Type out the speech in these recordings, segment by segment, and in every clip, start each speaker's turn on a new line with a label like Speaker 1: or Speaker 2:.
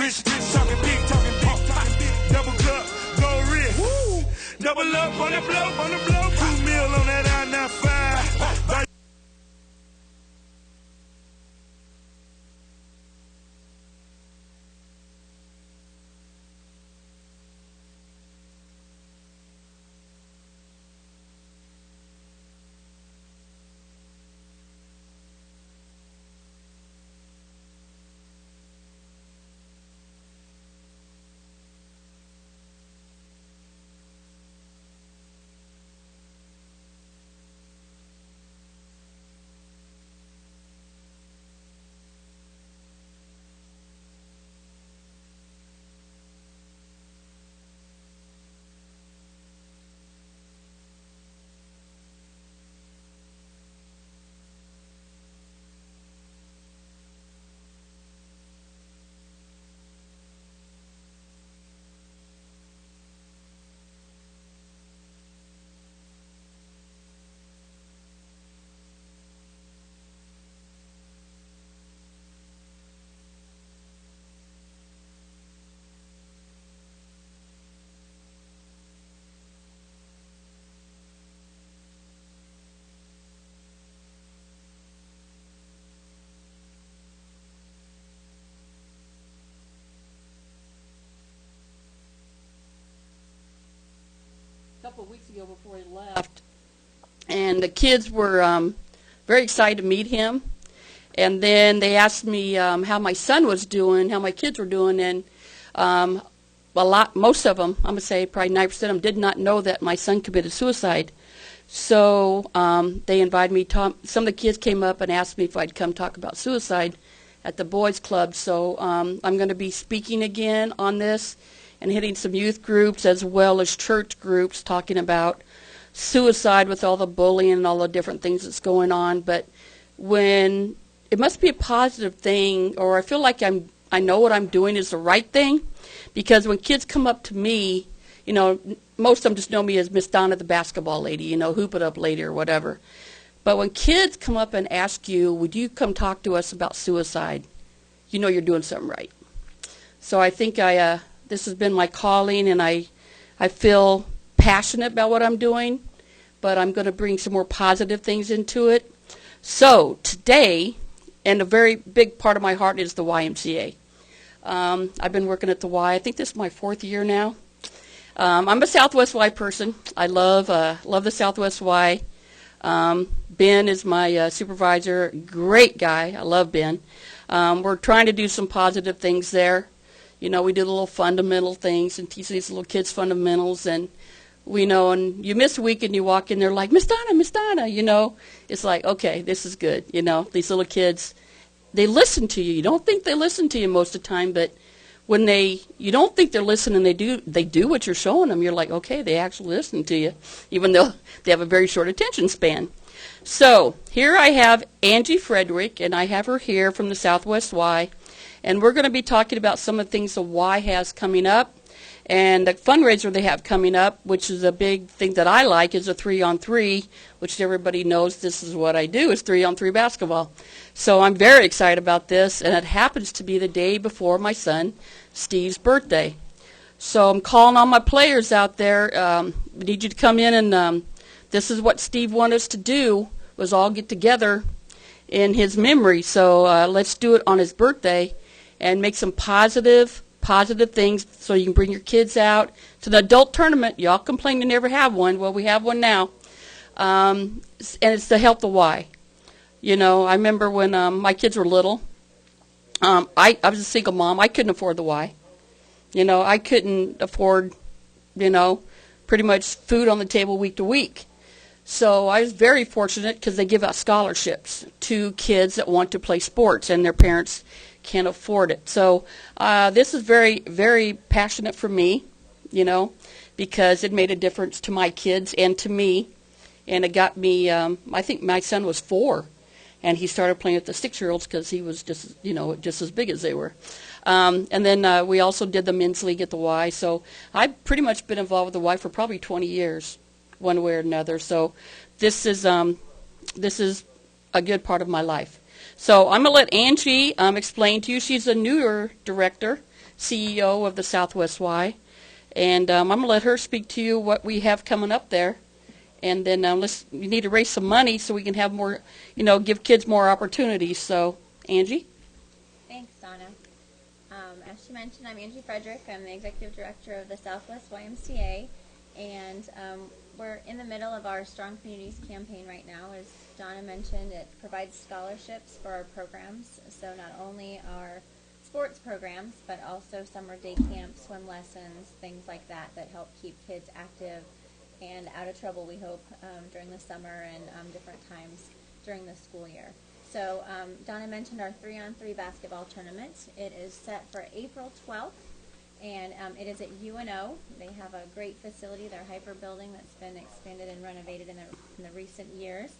Speaker 1: Rich, talking big, double cup, go rich. Woo. Double up on the blow, 2 mil on that I-95.
Speaker 2: A couple of weeks ago before he left, and the kids were very excited to meet him. And then they asked me how my son was doing, how my kids were doing, and most of them, I'm going to say probably 90% of them, did not know that my son committed suicide. So they invited me. Some of the kids came up and asked me if I'd come talk about suicide at the boys' club. So I'm going to be speaking again on this and hitting some youth groups as well as church groups talking about suicide with all the bullying and all the different things that's going on. But when it must be a positive thing, or I feel like I know what I'm doing is the right thing, because when kids come up to me, you know, most of them just know me as Miss Donna, the basketball lady, you know, hoop it up lady or whatever. But when kids come up and ask you, would you come talk to us about suicide, you know you're doing something right. So I think this has been my calling, and I feel passionate about what I'm doing, but I'm going to bring some more positive things into it. So today, and a very big part of my heart is the YMCA. I've been working at the Y. I think this is my 4th year now. I'm a Southwest Y person. I love the Southwest Y. Ben is my supervisor. Great guy. I love Ben. We're trying to do some positive things there. You know, we do the little fundamental things and teach these little kids fundamentals, and we know, and you miss a week and you walk in there like, Miss Donna, you know. It's like, okay, this is good. You know, these little kids, they listen to you. You don't think they listen to you most of the time, but when you don't think they're listening, they do what you're showing them. You're like, okay, they actually listen to you, even though they have a very short attention span. So here I have Angie Frederick, and I have her here from the Southwest Y, and we're going to be talking about some of the things the Y has coming up, and the fundraiser they have coming up, which is a big thing that I like, is a 3-on-3, which everybody knows this is what I do, is 3-on-3 basketball. So I'm very excited about this, and it happens to be the day before my son Steve's birthday. So I'm calling on my players out there. We need you to come in, and this is what Steve wanted us to do, was all get together in his memory. So let's do it on his birthday and make some positive things so you can bring your kids out to the adult tournament. Y'all complain you never have one. Well, we have one now. And it's to help the Y. You know, I remember when my kids were little, I was a single mom. I couldn't afford the Y. You know, I couldn't afford, you know, pretty much food on the table week to week. So I was very fortunate because they give out scholarships to kids that want to play sports and their parents can't afford it. So this is very, very passionate for me, you know, because it made a difference to my kids and to me. And it got me, I think my son was 4, and he started playing with the 6-year-olds because he was just, you know, just as big as they were. And then we also did the men's league at the Y. So I've pretty much been involved with the Y for probably 20 years, one way or another. So this is a good part of my life. So I'm going to let Angie explain to you. She's a newer director. CEO of the Southwest Y. And I'm going to let her speak to you what we have coming up there. And then you need to raise some money so we can have more, give kids more opportunities. So, Angie?
Speaker 3: Thanks, Donna. As she mentioned, I'm Angie Frederick. I'm the Executive Director of the Southwest YMCA. And we're in the middle of our Strong Communities campaign right now. As Donna mentioned, it provides scholarships for our programs. So not only our sports programs, but also summer day camps, swim lessons, things like that help keep kids active and out of trouble, we hope, during the summer and different times during the school year. So Donna mentioned our 3-on-3 basketball tournament. It is set for April 12th, and it is at UNO. They have a great facility, their hyper building that's been expanded and renovated in the recent years.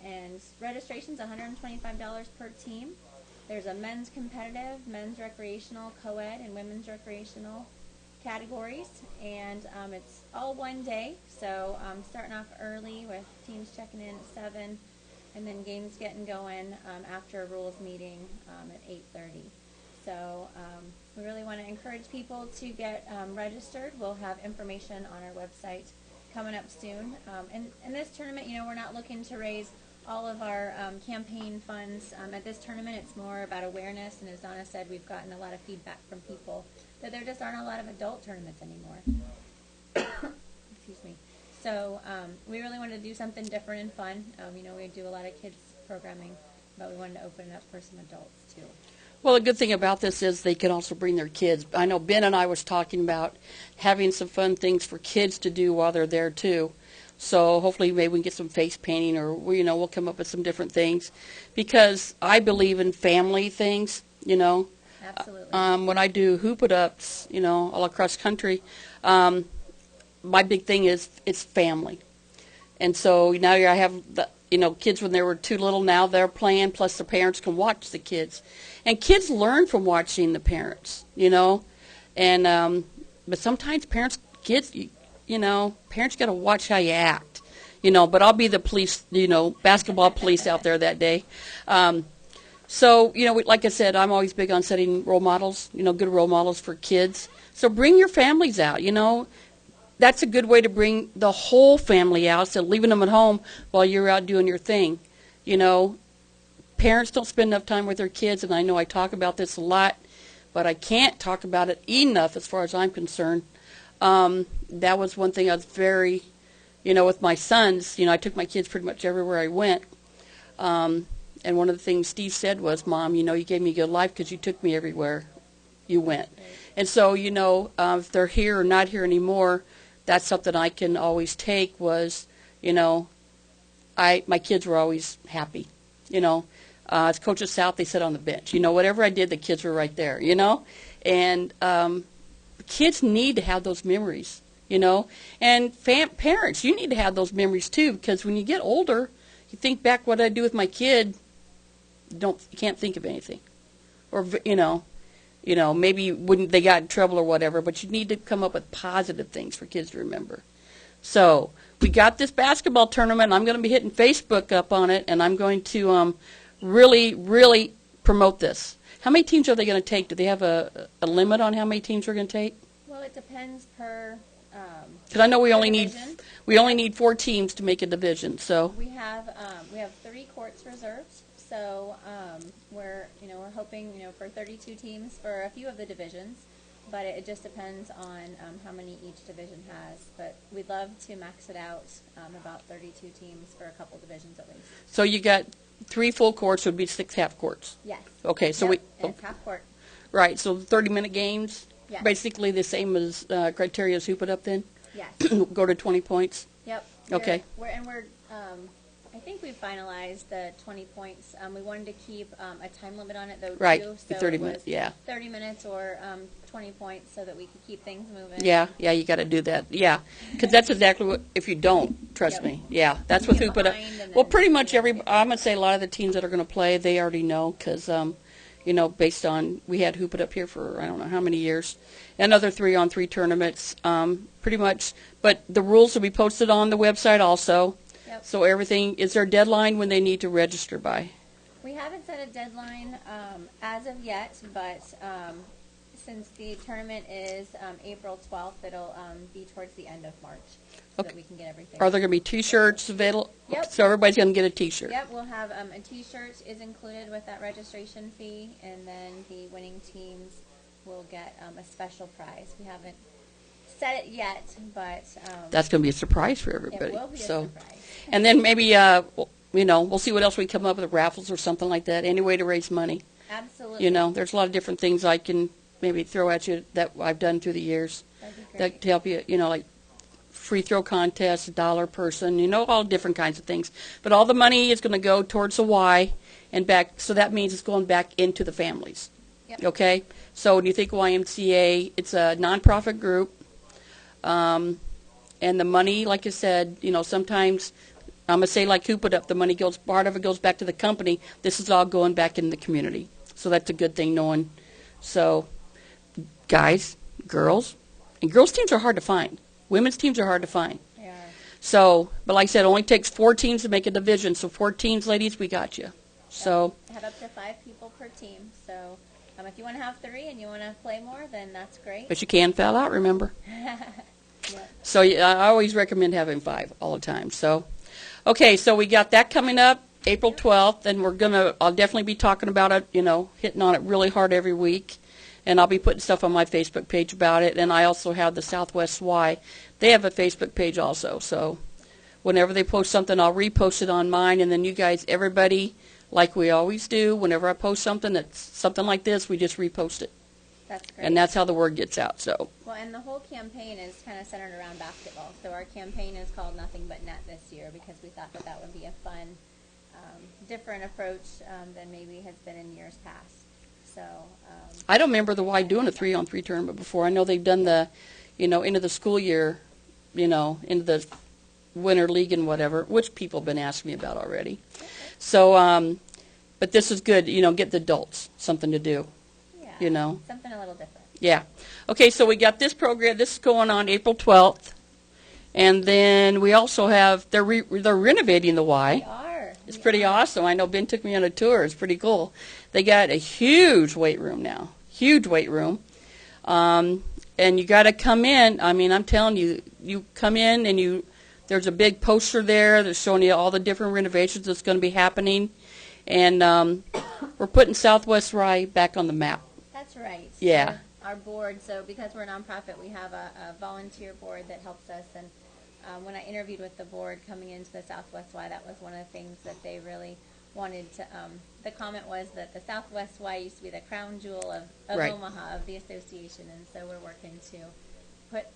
Speaker 3: And registration's $125 per team. There's a men's competitive, men's recreational, co-ed, and women's recreational categories, and it's all one day, so starting off early with teams checking in at 7, and then games getting going after a rules meeting at 8:30. So we really want to encourage people to get registered. We'll have information on our website coming up soon. And this tournament, we're not looking to raise all of our campaign funds. At this tournament, it's more about awareness, and as Donna said, we've gotten a lot of feedback from people that there just aren't a lot of adult tournaments anymore. Excuse me. So we really wanted to do something different and fun. We do a lot of kids programming, but we wanted to open it up for some adults too.
Speaker 2: Well, the good thing about this is they can also bring their kids. I know Ben and I was talking about having some fun things for kids to do while they're there too. So hopefully maybe we can get some face painting, or we'll come up with some different things, because I believe in family things.
Speaker 3: Absolutely.
Speaker 2: When I do hoop-it-ups, all across country, my big thing is it's family. And so now I have the kids when they were too little. Now they're playing, plus the parents can watch the kids, and kids learn from watching the parents. And but sometimes parents got to watch how you act. But I'll be the police, basketball police out there that day. So, like I said, I'm always big on setting role models, good role models for kids. So bring your families out, That's a good way to bring the whole family out instead of leaving them at home while you're out doing your thing. Parents don't spend enough time with their kids, and I know I talk about this a lot, but I can't talk about it enough as far as I'm concerned. That was one thing I was very, with my sons, I took my kids pretty much everywhere I went. And one of the things Steve said was, Mom, you gave me a good life because you took me everywhere you went. Right. And so, if they're here or not here anymore, that's something I can always take was, my kids were always happy. As Coach of South, they sit on the bench. Whatever I did, the kids were right there, And kids need to have those memories, And parents, you need to have those memories too, because when you get older, you think back what I do with my kid, you can't think of anything, or maybe wouldn't they got in trouble or whatever. But you need to come up with positive things for kids to remember. So we got this basketball tournament. I'm going to be hitting Facebook up on it, and I'm going to really, really promote this. How many teams are they going to take? Do they have a limit on how many teams we're going to take?
Speaker 3: Well, it depends per.
Speaker 2: Because I know we only need 4 teams to make a division. So
Speaker 3: we have 3 courts reserved. So we're hoping for 32 teams for a few of the divisions, but it just depends on how many each division has. But we'd love to max it out about 32 teams for a couple divisions at least.
Speaker 2: So you got 3 full courts would be 6 half courts.
Speaker 3: Yes.
Speaker 2: Okay, so
Speaker 3: it's half court.
Speaker 2: Right. So 30-minute games.
Speaker 3: Yes.
Speaker 2: Basically the same as criteria as Hoop It Up then?
Speaker 3: Yes.
Speaker 2: Go to 20 points?
Speaker 3: Yep.
Speaker 2: Okay.
Speaker 3: I think we finalized the 20 points. We wanted to keep a time limit on it, though,
Speaker 2: right.
Speaker 3: too. So
Speaker 2: 30 minutes, yeah.
Speaker 3: 30 minutes or 20 points so that we could keep things moving.
Speaker 2: Yeah, you got to do that. Yeah, because that's exactly what, if you don't, trust me. Yeah, that's what Hoop It Up. Well, pretty much I'm going to say a lot of the teams that are going to play, they already know because, based on, we had Hoop It Up here for I don't know how many years. Another 3-on-3 tournaments, pretty much. But the rules will be posted on the website also.
Speaker 3: Yep.
Speaker 2: So everything, is there a deadline when they need to register by?
Speaker 3: We haven't set a deadline as of yet, but since the tournament is April 12th, it'll be towards the end of March so that we can get everything.
Speaker 2: Are there going to be T-shirts available?
Speaker 3: Yep.
Speaker 2: So everybody's going to get a T-shirt.
Speaker 3: Yep, we'll have a T-shirt is included with that registration fee, and then the winning teams will get a special prize. We haven't set it yet, but
Speaker 2: That's going to be a surprise for everybody.
Speaker 3: it will be a surprise.
Speaker 2: And then maybe, we'll see what else we come up with, raffles or something like that, any way to raise money.
Speaker 3: Absolutely.
Speaker 2: There's a lot of different things I can maybe throw at you that I've done through the years
Speaker 3: That'd be great.
Speaker 2: that to help you, like free throw contests, $1 person, all different kinds of things. But all the money is going to go towards the Y and back, so that means it's going back into the families.
Speaker 3: Yep.
Speaker 2: Okay? So when you think YMCA, it's a nonprofit group, and the money, like I said, sometimes I'm going to say like who put up the money, part of it goes back to the company. This is all going back in the community. So that's a good thing knowing. So guys, girls, and girls teams are hard to find. Women's teams are hard to find.
Speaker 3: They are.
Speaker 2: So, but like I said, it only takes 4 teams to make a division. So 4 teams, ladies, we got you. So
Speaker 3: I have up to 5 people per team. So if you want to have 3 and you want to play more, then that's great.
Speaker 2: but you can foul out, remember?
Speaker 3: Yep.
Speaker 2: So I always recommend having 5 all the time. So, okay, so we got that coming up April 12th, and I'll definitely be talking about it, hitting on it really hard every week. And I'll be putting stuff on my Facebook page about it. And I also have the Southwest Y. They have a Facebook page also. So whenever they post something, I'll repost it on mine. And then you guys, everybody, like we always do, whenever I post something that's something like this, we just repost it.
Speaker 3: That's great.
Speaker 2: And that's how the word gets out. So
Speaker 3: Well, and the whole campaign is kind of centered around basketball. So our campaign is called Nothing But Net this year because we thought that would be a fun, different approach than maybe has been in years past. So
Speaker 2: I don't remember the Y doing a 3-on-3 tournament before. I know they've done the, into the school year, into the winter league and whatever, which people have been asking me about already. So, but this is good, get the adults something to do,
Speaker 3: yeah, something a little different.
Speaker 2: Yeah. Okay, so we got this program. This is going on April 12th. And then we also have, they're renovating the Y.
Speaker 3: We are.
Speaker 2: It's pretty awesome. I know Ben took me on a tour. It's pretty cool. They got a huge weight room now. Huge weight room. And you got to come in. I mean, I'm telling you, you come in and there's a big poster there that's showing you all the different renovations that's going to be happening. And we're putting Southwest Rye back on the map.
Speaker 3: That's right.
Speaker 2: Yeah.
Speaker 3: Our board, so because we're a nonprofit, we have a volunteer board that helps us. And when I interviewed with the board coming into the Southwest Y, that was one of the things that they really wanted to, the comment was that the Southwest Y used to be the crown jewel of
Speaker 2: Right.
Speaker 3: Omaha, of the association, and so we're working to put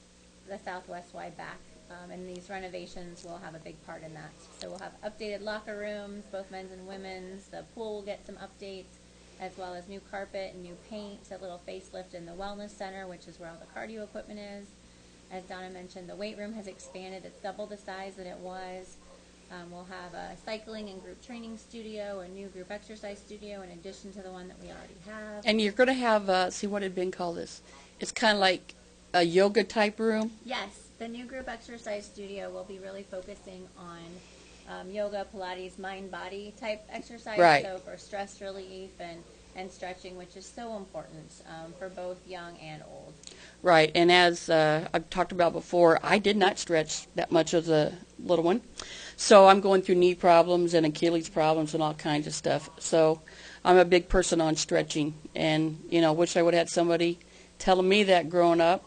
Speaker 3: the Southwest Y back, and these renovations will have a big part in that. So we'll have updated locker rooms, both men's and women's. The pool will get some updates, as well as new carpet and new paint, a little facelift in the wellness center, which is where all the cardio equipment is. As Donna mentioned, the weight room has expanded. It's double the size that it was. We'll have a cycling and group training studio, a new group exercise studio in addition to the one that we already have.
Speaker 2: And you're going to have, see what had been called this. It's kind of like a yoga type room.
Speaker 3: Yes, the new group exercise studio will be really focusing on yoga, Pilates, mind-body type exercise.
Speaker 2: Right.
Speaker 3: So for stress relief and stretching, which is so important for both young and old.
Speaker 2: Right, and as I've talked about before, I did not stretch that much as a little one. So I'm going through knee problems and Achilles problems and all kinds of stuff. So I'm a big person on stretching, and, wish I would have had somebody telling me that growing up,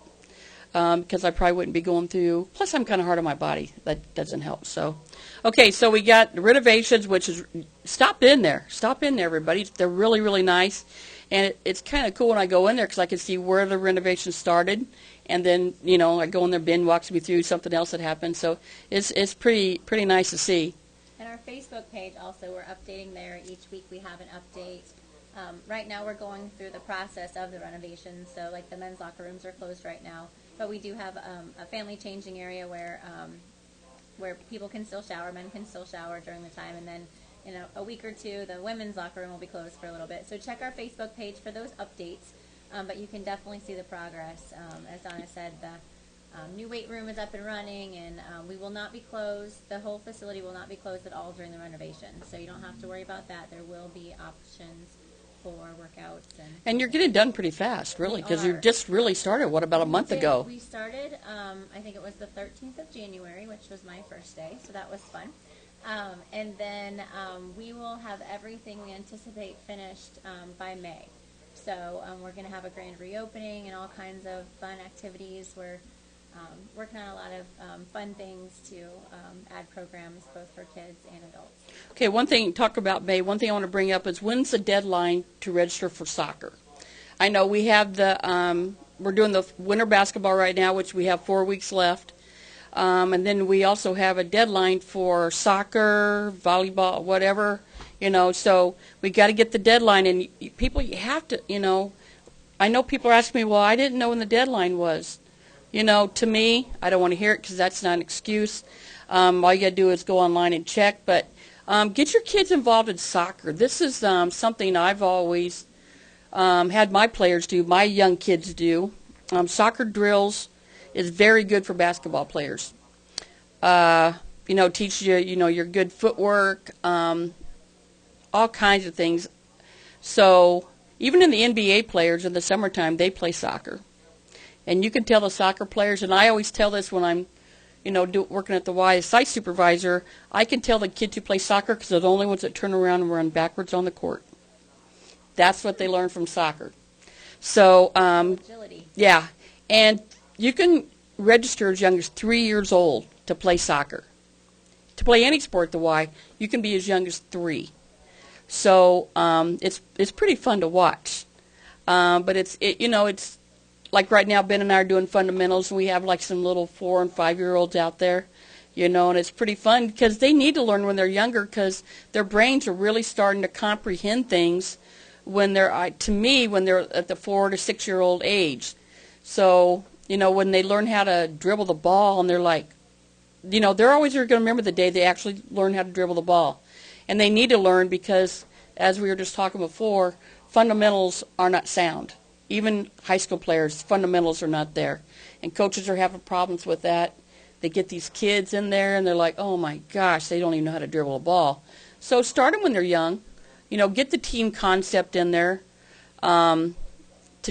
Speaker 2: because I probably wouldn't be going through, plus I'm kind of hard on my body. That doesn't help. So, okay, so we got the renovations, which is, stop in there, everybody. They're really, really nice. And it's kind of cool when I go in there because I can see where the renovation started. And then, I go in there, Ben walks me through something else that happened. So it's pretty nice to see.
Speaker 3: And our Facebook page also, we're updating there. Each week we have an update. Right now we're going through the process of the renovation. So like the men's locker rooms are closed right now. But we do have a family changing area where people can still shower, men can still shower during the time. And then in a week or two, the women's locker room will be closed for a little bit. So check our Facebook page for those updates. But you can definitely see the progress. As Donna said, the new weight room is up and running, and we will not be closed. The whole facility will not be closed at all during the renovation. So you don't have to worry about that. There will be options core workouts.
Speaker 2: And you're getting done pretty fast, really, because you just really started, what, about a month ago?
Speaker 3: We started, I think it was the 13th of January, which was my first day, so that was fun. And then we will have everything we anticipate finished by May. So we're going to have a grand reopening and all kinds of fun activities. We're working on a lot of fun things to add programs both for kids and adults.
Speaker 2: Okay, one thing, talk about May, one thing I want to bring up is when's the deadline to register for soccer? I know we have we're doing the winter basketball right now, which we have 4 weeks left. And then we also have a deadline for soccer, volleyball, whatever, so we got to get the deadline. And people, you have to, I know people are asking me, well, I didn't know when the deadline was. To me, I don't want to hear it because that's not an excuse. All you got to do is go online and check. But get your kids involved in soccer. This is something I've always had my players do, my young kids do. Soccer drills is very good for basketball players. Teaches you, your good footwork, all kinds of things. So even in the NBA players in the summertime, they play soccer. And you can tell the soccer players, and I always tell this when I'm, working at the Y as site supervisor, I can tell the kids who play soccer because they're the only ones that turn around and run backwards on the court. That's what they learn from soccer. So,
Speaker 3: agility.
Speaker 2: Yeah. And you can register as young as 3 years old to play soccer. To play any sport at the Y, you can be as young as 3. So it's pretty fun to watch. But it's like right now, Ben and I are doing fundamentals, and we have like some little 4- and 5-year-olds out there, and it's pretty fun because they need to learn when they're younger because their brains are really starting to comprehend things when they're, to me, when they're at the 4 to 6-year-old age. So, when they learn how to dribble the ball, and they're like, they're always going to remember the day they actually learn how to dribble the ball. And they need to learn because, as we were just talking before, fundamentals are not sound. Even high school players, fundamentals are not there. And coaches are having problems with that. They get these kids in there, and they're like, oh, my gosh, they don't even know how to dribble a ball. So start them when they're young. Get the team concept in there to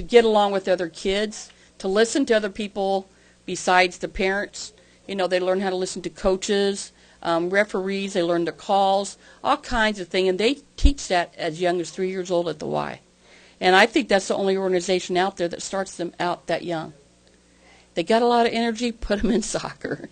Speaker 2: get along with other kids, to listen to other people besides the parents. They learn how to listen to coaches, referees. They learn the calls, all kinds of things. And they teach that as young as 3 years old at the Y. And I think that's the only organization out there that starts them out that young. They got a lot of energy, put them in soccer.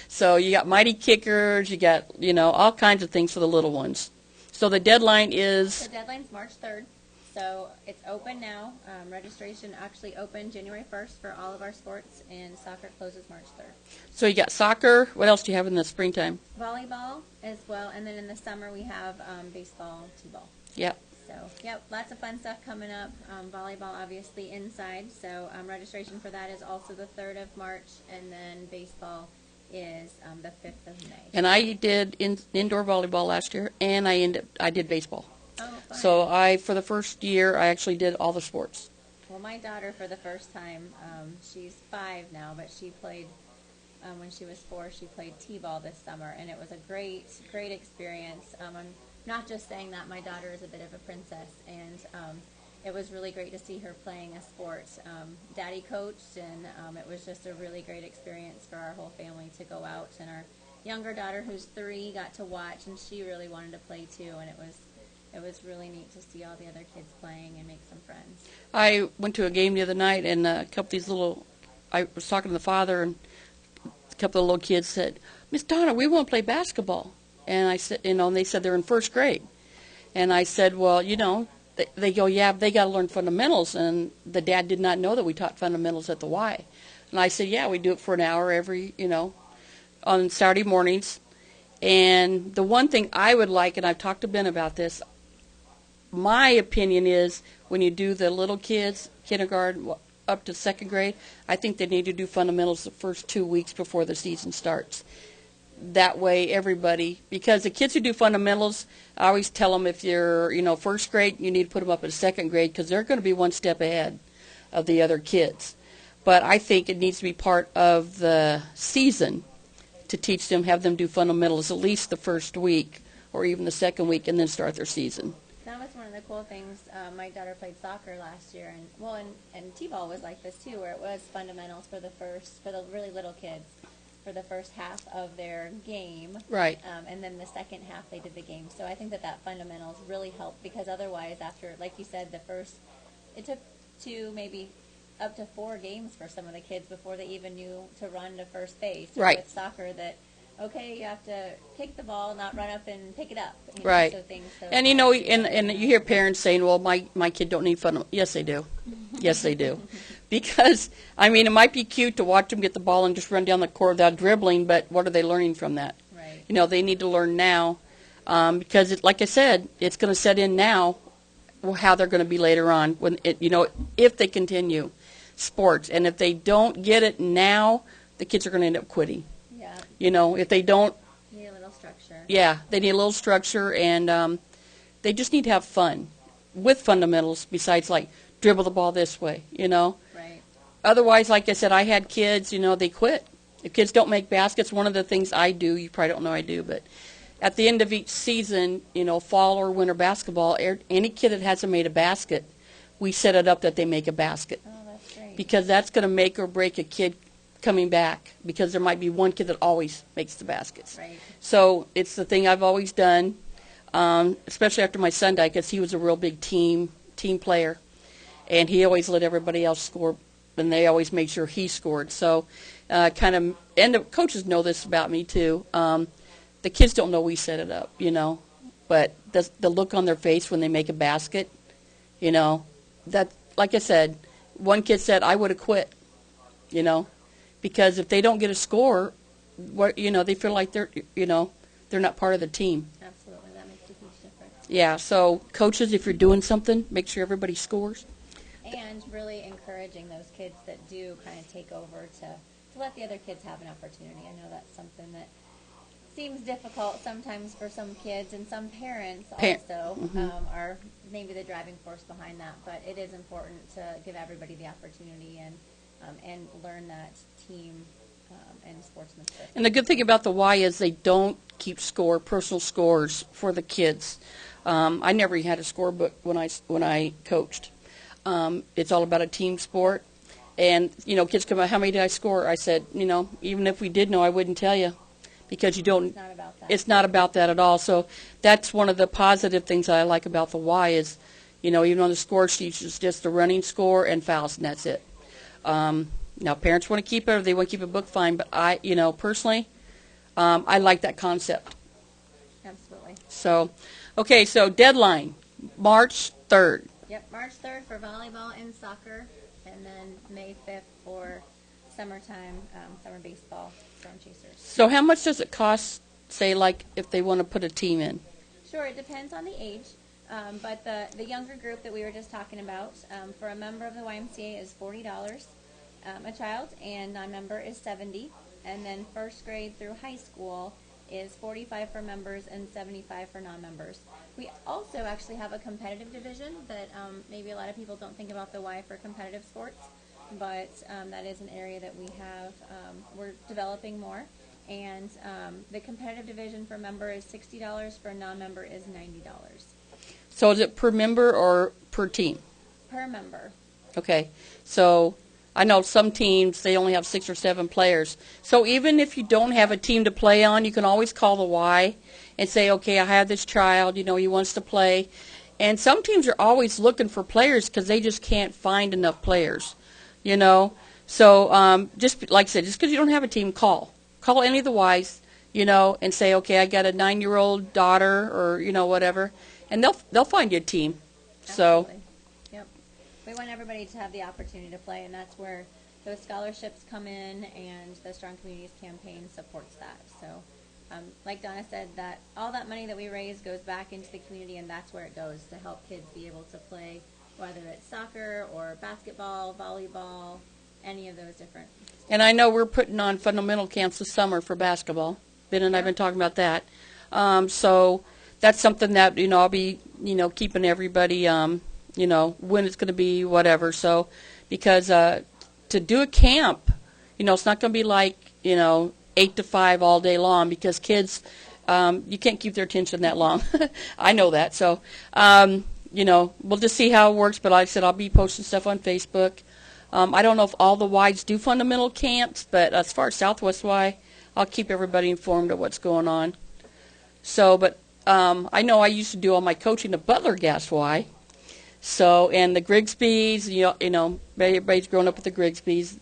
Speaker 2: So you got mighty kickers, you got, all kinds of things for the little ones. So the deadline is?
Speaker 3: The deadline's March 3rd. So it's open now. Registration actually opened January 1st for all of our sports, and soccer closes March 3rd.
Speaker 2: So you got soccer. What else do you have in the springtime?
Speaker 3: Volleyball as well, and then in the summer we have baseball, t-ball.
Speaker 2: Yep.
Speaker 3: So, yep, lots of fun stuff coming up. Volleyball, obviously, inside. So registration for that is also the 3rd of March, and then baseball is the 5th of May.
Speaker 2: And I did indoor volleyball last year, and I did baseball.
Speaker 3: Oh, fun.
Speaker 2: So for the first year, I actually did all the sports.
Speaker 3: Well, my daughter, for the first time, she's 5 now, but she played, when she was 4, she played t-ball this summer, and it was a great, great experience. I'm not just saying that. My daughter is a bit of a princess, and it was really great to see her playing a sport. Daddy coached, and it was just a really great experience for our whole family to go out, and our younger daughter, who's 3, got to watch, and she really wanted to play too, and it was really neat to see all the other kids playing and make some friends.
Speaker 2: I went to a game the other night, and a couple of these I was talking to the father, and a couple of little kids said, Miss Donna, we want to play basketball. And I said, and they said they're in first grade. And I said, well, they go, yeah, they got to learn fundamentals. And the dad did not know that we taught fundamentals at the Y. And I said, yeah, we do it for an hour every, on Saturday mornings. And the one thing I would like, and I've talked to Ben about this, my opinion is when you do the little kids, kindergarten up to 2nd grade, I think they need to do fundamentals the first 2 weeks before the season starts. That way everybody, because the kids who do fundamentals, I always tell them if you're, first grade, you need to put them up in 2nd grade because they're going to be one step ahead of the other kids. But I think it needs to be part of the season to teach them, have them do fundamentals at least the first week or even the 2nd week and then start their season.
Speaker 3: That was one of the cool things. My daughter played soccer last year, and t-ball was like this too, where it was fundamentals for the really little kids, for the first half of their game.
Speaker 2: Right.
Speaker 3: And then the second half they did the game. So I think that fundamentals really helped, because otherwise, after, like you said, it took 2, maybe up to 4 games for some of the kids before they even knew to run to first base.
Speaker 2: Right.
Speaker 3: With soccer, that okay, you have to kick the ball, not run up and pick it up.
Speaker 2: Right.
Speaker 3: So
Speaker 2: And you know, and you hear parents saying, "Well, my kid don't need fun." Yes, they do. Yes, they do. Because I mean, it might be cute to watch them get the ball and just run down the court without dribbling, but what are they learning from that?
Speaker 3: Right.
Speaker 2: You know, they need to learn now, because like I said, it's going to set in now how they're going to be later on when if they continue sports, and if they don't get it now, the kids are going to end up quitting.
Speaker 3: Yeah.
Speaker 2: You know, if they don't.
Speaker 3: Need a little structure.
Speaker 2: Yeah, they need a little structure, and they just need to have fun with fundamentals besides, like, dribble the ball this way, you know.
Speaker 3: Right.
Speaker 2: Otherwise, like I said, I had kids, they quit. If kids don't make baskets, one of the things I do, you probably don't know I do, but at the end of each season, fall or winter basketball, any kid that hasn't made a basket, we set it up that they make a basket.
Speaker 3: Oh, that's great.
Speaker 2: Because that's going to make or break a kid coming back, because there might be one kid that always makes the baskets.
Speaker 3: Right.
Speaker 2: So it's the thing I've always done, especially after my son died, because he was a real big team player, and he always let everybody else score, and they always made sure he scored. So and the coaches know this about me too. The kids don't know we set it up, but the look on their face when they make a basket, that, like I said, one kid said, "I would have quit," because if they don't get a score, they feel like they're not part of the team.
Speaker 3: Absolutely, that makes a huge difference.
Speaker 2: Yeah, so coaches, if you're doing something, make sure everybody scores.
Speaker 3: And really encouraging those kids that do kind of take over to let the other kids have an opportunity. I know that's something that seems difficult sometimes for some kids, and some parents also are maybe the driving force behind that. But it is important to give everybody the opportunity and learn that team and sportsmanship.
Speaker 2: And the good thing about the Y is they don't keep personal scores for the kids. I never had a scorebook when I coached. It's all about a team sport. And, kids come out, "How many did I score?" I said, even if we did know, I wouldn't tell you, because you don't.
Speaker 3: It's not about that.
Speaker 2: It's not about that at all. So that's one of the positive things I like about the Y is, even on the score sheets, it's just the running score and fouls, and that's it. Now, parents want to keep it, or they want to keep a book, fine, but I, personally, I like that concept.
Speaker 3: Absolutely.
Speaker 2: So, okay, so deadline, March 3rd.
Speaker 3: Yep, March 3rd for volleyball and soccer, and then May 5th for summertime, summer baseball, Storm Chasers.
Speaker 2: So how much does it cost, say, like, if they want to put a team in?
Speaker 3: Sure, it depends on the age, but the younger group that we were just talking about, for a member of the YMCA is $40 a child, and non-member is $70, and then first grade through high school is $45 for members and $75 for non-members. We also actually have a competitive division that maybe a lot of people don't think about the Y for competitive sports, but that is an area that we're developing more. And the competitive division for member is $60, for non-member is $90.
Speaker 2: So is it per member or per team?
Speaker 3: Per member.
Speaker 2: Okay, so I know some teams, they only have 6 or 7 players. So even if you don't have a team to play on, you can always call the Y and say, okay, I have this child, he wants to play. And some teams are always looking for players because they just can't find enough players, So just like I said, just because you don't have a team, call any of the Ys, and say, okay, I got a 9-year-old daughter or, whatever, and they'll find you a team.
Speaker 3: Absolutely. Yep. We want everybody to have the opportunity to play, and that's where those scholarships come in, and the Strong Communities campaign supports that. So, like Donna said, that all that money that we raise goes back into the community, and that's where it goes to help kids be able to play, whether it's soccer or basketball, volleyball, any of those different.
Speaker 2: And I know we're putting on fundamental camps this summer for basketball. Ben and I have been talking about that. So that's something that, I'll be, keeping everybody, when it's going to be, whatever. So because to do a camp, it's not going to be like, 8 to 5 all day long, because kids, you can't keep their attention that long. I know that. So we'll just see how it works. But like I said, I'll be posting stuff on Facebook. I don't know if all the Ys do fundamental camps, but as far as Southwest Y, I'll keep everybody informed of what's going on. So, but I know I used to do all my coaching at Butler Gas Y. So, and the Grigsbys, everybody's grown up with the Grigsbys.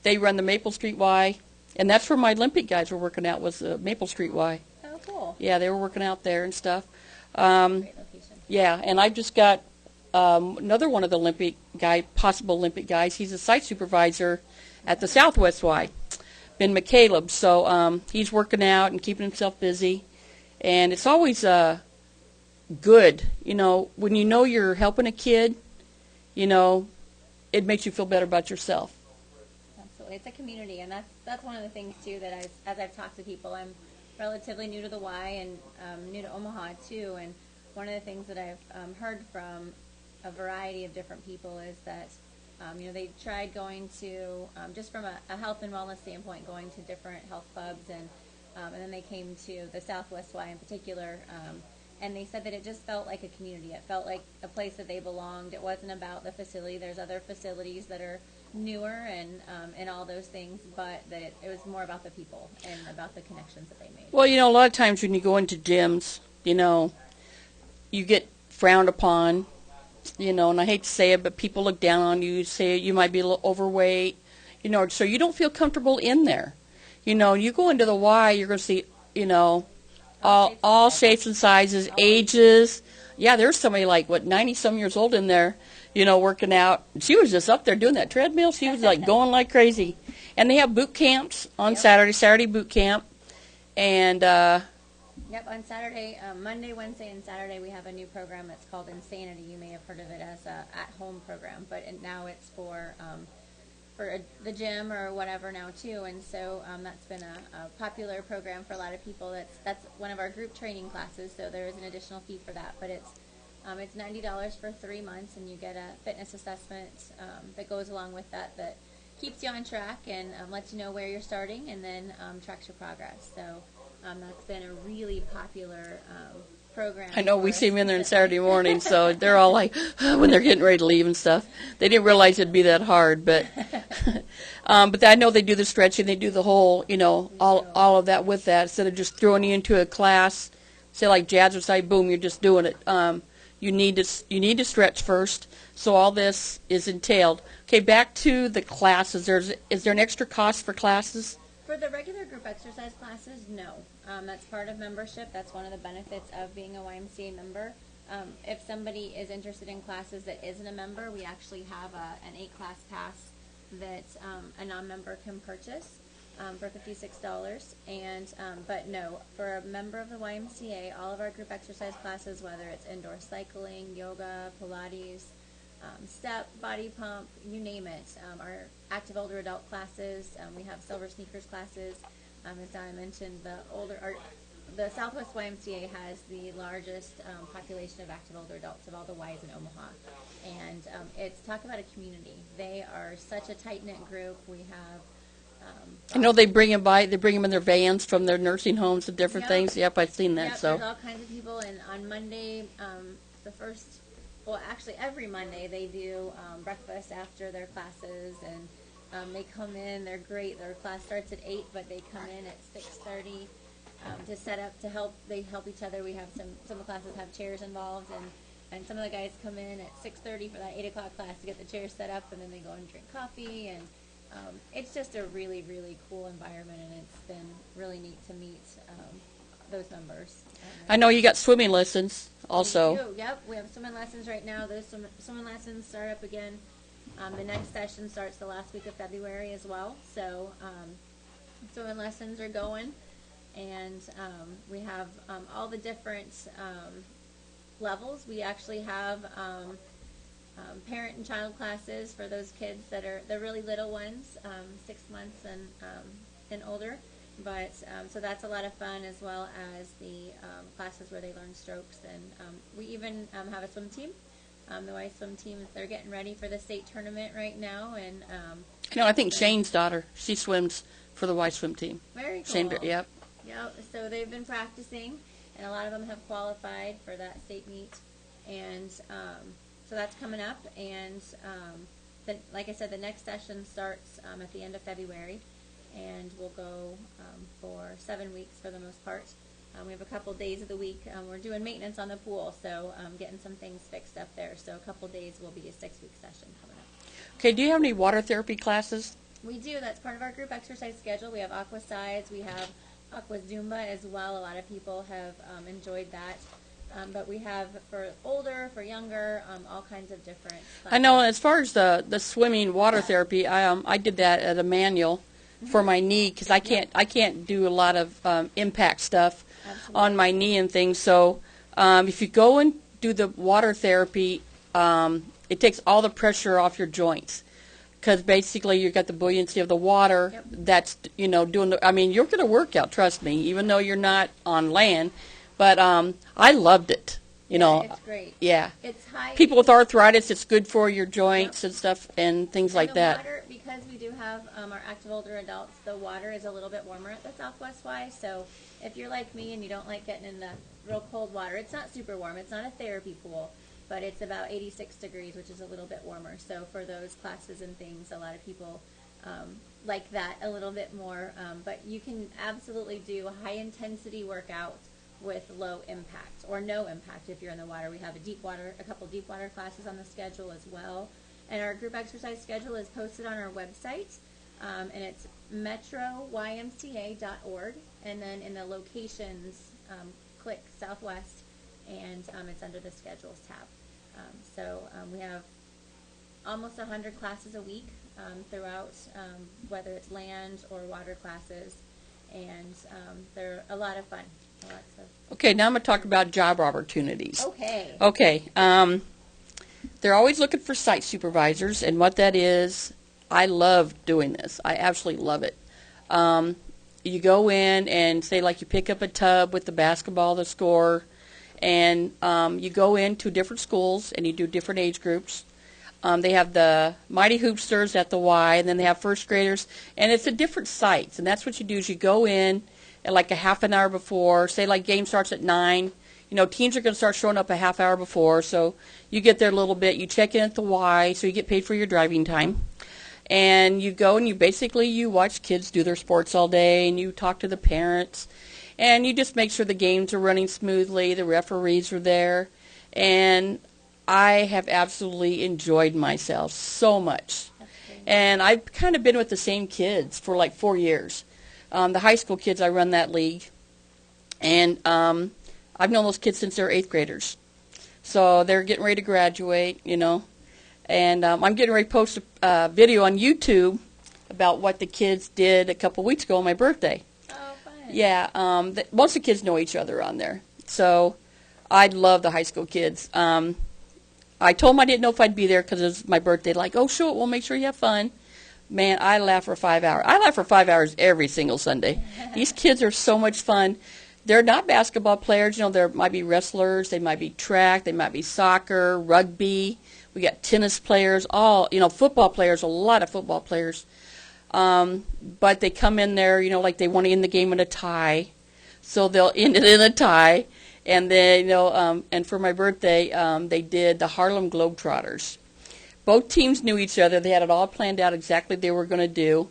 Speaker 2: They run the Maple Street Y, and that's where my Olympic guys were working out, was Maple Street Y.
Speaker 3: Oh, cool.
Speaker 2: Yeah, they were working out there and stuff.
Speaker 3: Great location.
Speaker 2: Yeah, and I've just got another one of the possible Olympic guys. He's a site supervisor at the Southwest Y, Ben McCaleb. So he's working out and keeping himself busy. And it's always good, when you're helping a kid, it makes you feel better about yourself.
Speaker 3: Absolutely. It's a community, and that's one of the things, too, that as I've talked to people, I'm relatively new to the Y and new to Omaha, too. And one of the things that I've heard from a variety of different people is that, they tried going to, just from a health and wellness standpoint, going to different health clubs, and then they came to the Southwest Y in particular, and they said that it just felt like a community. It felt like a place that they belonged. It wasn't about the facility. There's other facilities that are newer and all those things, but that it was more about the people and about the connections that they made.
Speaker 2: Well, a lot of times when you go into gyms, you get frowned upon, and I hate to say it, but people look down on you, say you might be a little overweight, so you don't feel comfortable in there. You go into the Y, you're going to see, all shapes and sizes, ages. Yeah, there's somebody like, 90-some years old in there, working out. She was just up there doing that treadmill. She was like going like crazy. And they have boot camps on Saturday boot camp. And
Speaker 3: Yep, on Saturday, Monday, Wednesday, and Saturday, we have a new program that's called Insanity. You may have heard of it as a at-home program, but now it's for the gym or whatever now too. And so that's been a popular program for a lot of people. That's one of our group training classes, so there is an additional fee for that. But it's $90 for 3 months, and you get a fitness assessment that goes along with that keeps you on track and lets you know where you're starting, and then tracks your progress. So that's been a really popular program.
Speaker 2: I know we see them in there on Saturday morning, so they're all like, when they're getting ready to leave and stuff. They didn't realize it'd be that hard, but but I know they do the stretching, they do the whole, all of that with that, instead of just throwing you into a class, say like jazzercise, boom, you're just doing it. You need to stretch first, so all this is entailed. Okay, back to the classes. Is there an extra cost for classes?
Speaker 3: For the regular group exercise classes, no. That's part of membership. That's one of the benefits of being a YMCA member. If somebody is interested in classes that isn't a member, we actually have an 8-class pass that a non-member can purchase for $56. But no, for a member of the YMCA, all of our group exercise classes, whether it's indoor cycling, yoga, Pilates, step, body pump, you name it. Our active older adult classes, we have silver sneakers classes. As Donna mentioned, the Southwest YMCA has the largest population of active older adults of all the Ys in Omaha. And it's talk about a community. They are such a tight-knit group. We have
Speaker 2: I know they bring them in their vans from their nursing homes and different things. Yep, I've seen that.
Speaker 3: Yep,
Speaker 2: so
Speaker 3: there's all kinds of people. And on Monday, actually every Monday they do breakfast after their classes, and they come in. They're great. Their class starts at 8, but they come in at 6:30 to set up to help. They help each other. We have some of the classes have chairs involved, and some of the guys come in at 6:30 for that 8 o'clock class to get the chairs set up, and then they go and drink coffee. And it's just a really, really cool environment, and it's been really neat to meet those members.
Speaker 2: I know you got swimming lessons also.
Speaker 3: We do. Yep, we have swimming lessons right now. Those swimming lessons start up again. The next session starts the last week of February as well. So swimming lessons are going, and we have all the different levels. We actually have parent and child classes for those kids that are the really little ones, 6 months and older. But so that's a lot of fun, as well as the classes where they learn strokes. And we even have a swim team. The Y swim team, they're getting ready for the state tournament right now. And
Speaker 2: I think Shane's daughter, she swims for the Y swim team.
Speaker 3: Very cool.
Speaker 2: Shane, yep.
Speaker 3: Yep. So they've been practicing, and a lot of them have qualified for that state meet. And so that's coming up. And like I said, the next session starts at the end of February, and we'll go for 7 weeks for the most part. We have a couple days of the week. We're doing maintenance on the pool, so getting some things fixed up there. So a couple days will be a 6-week session coming up.
Speaker 2: Okay, do you have any water therapy classes?
Speaker 3: We do. That's part of our group exercise schedule. We have aqua sides. We have aqua Zumba as well. A lot of people have enjoyed that. But we have for older, for younger, all kinds of different classes.
Speaker 2: I know as far as the swimming water therapy, I did that at a manual for my knee because I can't do a lot of impact stuff on my knee and things. So if you go and do the water therapy, it takes all the pressure off your joints because basically you've got the buoyancy of the water.
Speaker 3: Yep.
Speaker 2: That's doing the. I mean, you're going to work out. Trust me, even though you're not on land. But I loved it.
Speaker 3: It's great.
Speaker 2: Yeah.
Speaker 3: It's high.
Speaker 2: People with arthritis, it's good for your joints and stuff and things like that.
Speaker 3: Water, because we do have our active older adults, the water is a little bit warmer at the Southwest Y. So if you're like me and you don't like getting in the real cold water, it's not super warm. It's not a therapy pool, but it's about 86 degrees, which is a little bit warmer. So for those classes and things, a lot of people like that a little bit more. But you can absolutely do a high-intensity workout with low impact or no impact if you're in the water. We have a couple deep water classes on the schedule as well. And our group exercise schedule is posted on our website, and it's metroymca.org. And then in the locations, click Southwest, and it's under the schedules tab. So we have almost 100 classes a week throughout, whether it's land or water classes, and they're a lot of fun.
Speaker 2: Okay, now I'm going to talk about job opportunities.
Speaker 3: Okay.
Speaker 2: They're always looking for site supervisors, and what that is, I love doing this. I absolutely love it. You go in and say, like, you pick up a tub with the basketball, the score, and you go into different schools and you do different age groups. They have the Mighty Hoopsters at the Y, and then they have first graders, and it's at different sites. And that's what you do is you go in at like a half an hour before, say like game starts at 9. Teams are going to start showing up a half hour before, so you get there a little bit. You check in at the Y, so you get paid for your driving time. And you go and you watch kids do their sports all day, and you talk to the parents, and you just make sure the games are running smoothly, the referees are there, and I have absolutely enjoyed myself so much. And I've kind of been with the same kids for like 4 years. The high school kids, I run that league, and I've known those kids since they're 8th graders. So they're getting ready to graduate, and I'm getting ready to post a video on YouTube about what the kids did a couple weeks ago on my birthday.
Speaker 3: Oh, fun.
Speaker 2: Yeah, most of the kids know each other on there. So I love the high school kids. I told them I didn't know if I'd be there because it was my birthday. Like, oh, sure, we'll make sure you have fun. Man, I laugh for 5 hours. I laugh for 5 hours every single Sunday. These kids are so much fun. They're not basketball players. There might be wrestlers. They might be track. They might be soccer, rugby. We got tennis players, football players, a lot of football players. But they come in there, like they want to end the game in a tie. So they'll end it in a tie. And then, and for my birthday, they did the Harlem Globetrotters. Both teams knew each other. They had it all planned out exactly what they were going to do.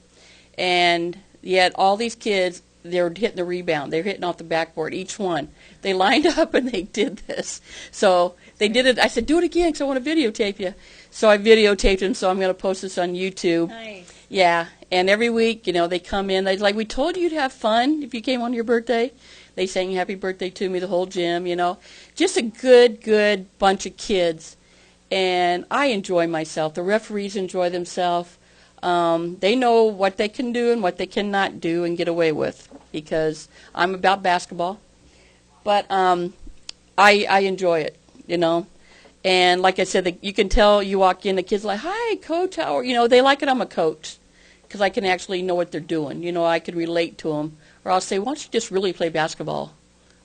Speaker 2: And yet all these kids, they were hitting the rebound. They were hitting off the backboard, each one. They lined up and they did this. So they did it. I said, do it again because I want to videotape you. So I videotaped them, so I'm going to post this on YouTube.
Speaker 3: Nice.
Speaker 2: Yeah. And every week, they come in. They're like, we told you to have fun if you came on your birthday. They sang happy birthday to me, the whole gym, Just a good bunch of kids. And I enjoy myself. The referees enjoy themselves. They know what they can do and what they cannot do and get away with because I'm about basketball. But I enjoy it, And like I said, you can tell you walk in, the kids are like, hi, Coach, how are you? They like it I'm a coach because I can actually know what they're doing. I can relate to them. Or I'll say, why don't you just really play basketball?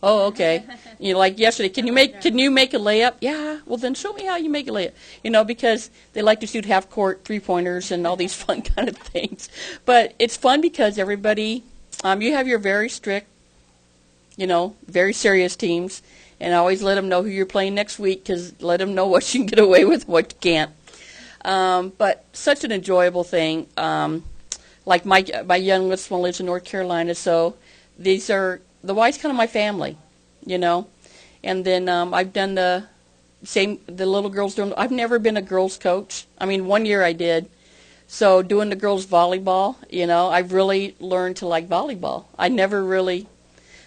Speaker 2: Oh, okay. Like yesterday, can you make a layup? Yeah. Well, then show me how you make a layup. Because they like to shoot half court 3-pointers and all these fun kind of things. But it's fun because everybody, you have your very strict, very serious teams, and always let them know who you're playing next week, because let them know what you can get away with, what you can't. But such an enjoyable thing. Like my youngest one lives in North Carolina, so these are the Y's kind of my family, you know. And then I've done the little girls doing. I've never been a girls coach. I mean, one year I did. So doing the girls volleyball, you know, I've really learned to like volleyball. I never really.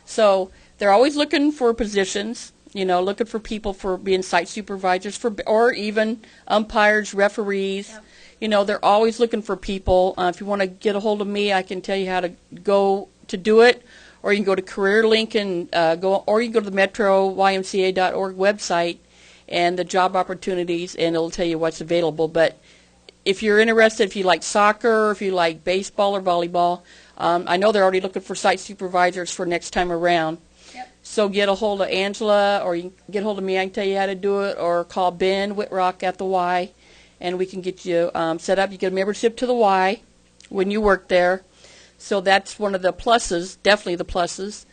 Speaker 2: So they're always looking for positions, you know, looking for people for being site supervisors, or even umpires, referees.
Speaker 3: Yep.
Speaker 2: You know, they're always looking for people. If you want to get a hold of me, I can tell you how to go to do it, or you can go to CareerLink and or you can go to the MetroYMCA.org website and the job opportunities, and it'll tell you what's available. But if you're interested, if you like soccer, if you like baseball or volleyball, I know they're already looking for site supervisors for next time around.
Speaker 3: Yep.
Speaker 2: So get a hold of Angela, or you can get a hold of me. I can tell you how to do it, or call Ben Whitrock at the Y, and we can get you set up. You get a membership to the Y when you work there. So that's one of the pluses, definitely the pluses.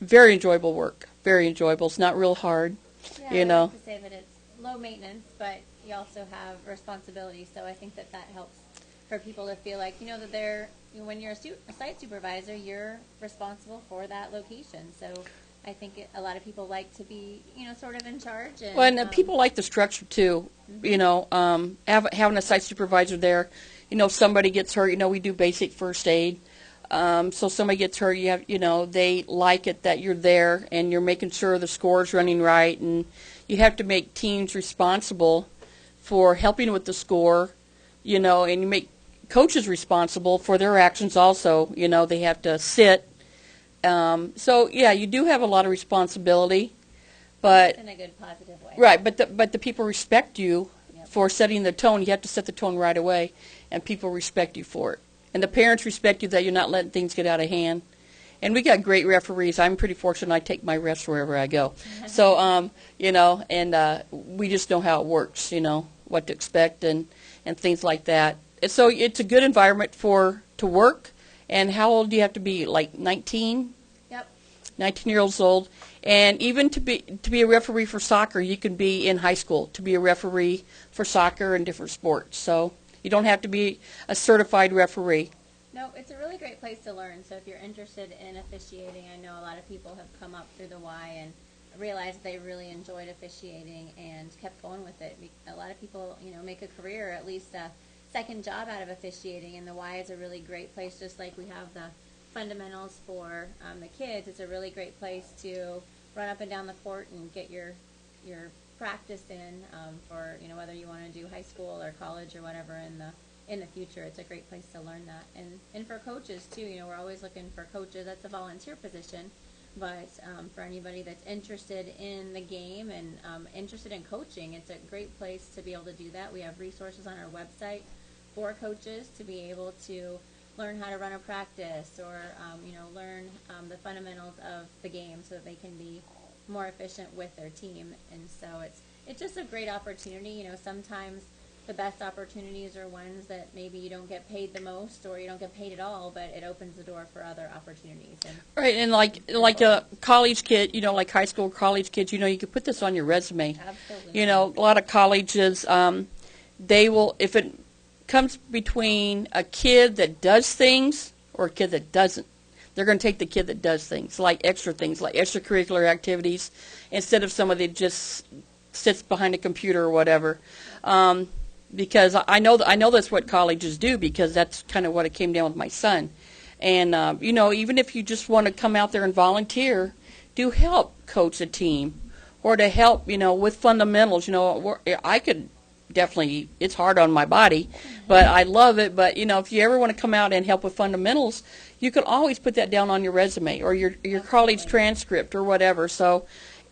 Speaker 2: Very enjoyable work, very enjoyable. It's not real hard,
Speaker 3: Yeah,
Speaker 2: you
Speaker 3: I
Speaker 2: know.
Speaker 3: like to say that it's low maintenance, but you also have responsibility. So I think that helps for people to feel like, you know, that when you're a site supervisor, you're responsible for that location. So I think a lot of people like to be, you know, sort of in charge. And,
Speaker 2: Well, and people like the structure too. You know, having a site supervisor there. You know, if somebody gets hurt, you know, we do basic first aid. So somebody gets hurt, they like it that you're there and you're making sure the score's running right, and you have to make teams responsible for helping with the score, you know, and you make coaches responsible for their actions also. You know, they have to sit. So yeah, you do have a lot of responsibility, but
Speaker 3: in a good, positive way.
Speaker 2: right. But the people respect you
Speaker 3: Yep.
Speaker 2: for setting the tone. You have to set the tone right away, and people respect you for it. And the parents respect you that you're not letting things get out of hand. And we got great referees. I'm pretty fortunate. I take my refs wherever I go. So, you know, and we just know how it works, you know, what to expect and things like that. And so it's a good environment to work. And how old do you have to be? Like 19?
Speaker 3: Yep.
Speaker 2: 19-year-olds old. And even to be a referee for soccer, you can be in high school to be a referee for soccer and different sports. So you don't have to be a certified referee.
Speaker 3: No, it's a really great place to learn. So if you're interested in officiating, I know a lot of people have come up through the Y and realized they really enjoyed officiating and kept going with it. A lot of people, you know, make a career, at least a second job out of officiating, and the Y is a really great place, just like we have the fundamentals for the kids. It's a really great place to run up and down the court and get your practice in for, you know, whether you want to do high school or college or whatever in the future. It's a great place to learn that. And for coaches too, you know, we're always looking for coaches. That's a volunteer position, but for anybody that's interested in the game and interested in coaching, it's a great place to be able to do that. We have resources on our website for coaches to be able to learn how to run a practice, or you know, learn the fundamentals of the game so that they can be more efficient with their team. And so it's just a great opportunity. You know, sometimes the best opportunities are ones that maybe you don't get paid the most, or you don't get paid at all, but it opens the door for other opportunities. And
Speaker 2: Right, and like a college kid, you know, like high school, college kids, you know, you could put this on your resume.
Speaker 3: absolutely.
Speaker 2: You know, a lot of colleges, they will, if it comes between a kid that does things or a kid that doesn't, they're going to take the kid that does things, like extracurricular activities, instead of somebody that just sits behind a computer or whatever. Because I know that's what colleges do, because that's kind of what it came down with my son. And, you know, even if you just want to come out there and volunteer, do help coach a team, or to help, you know, with fundamentals. You know, I could definitely, it's hard on my body, but I love it. But, you know, if you ever want to come out and help with fundamentals, you can always put that down on your resume or your college transcript or whatever. So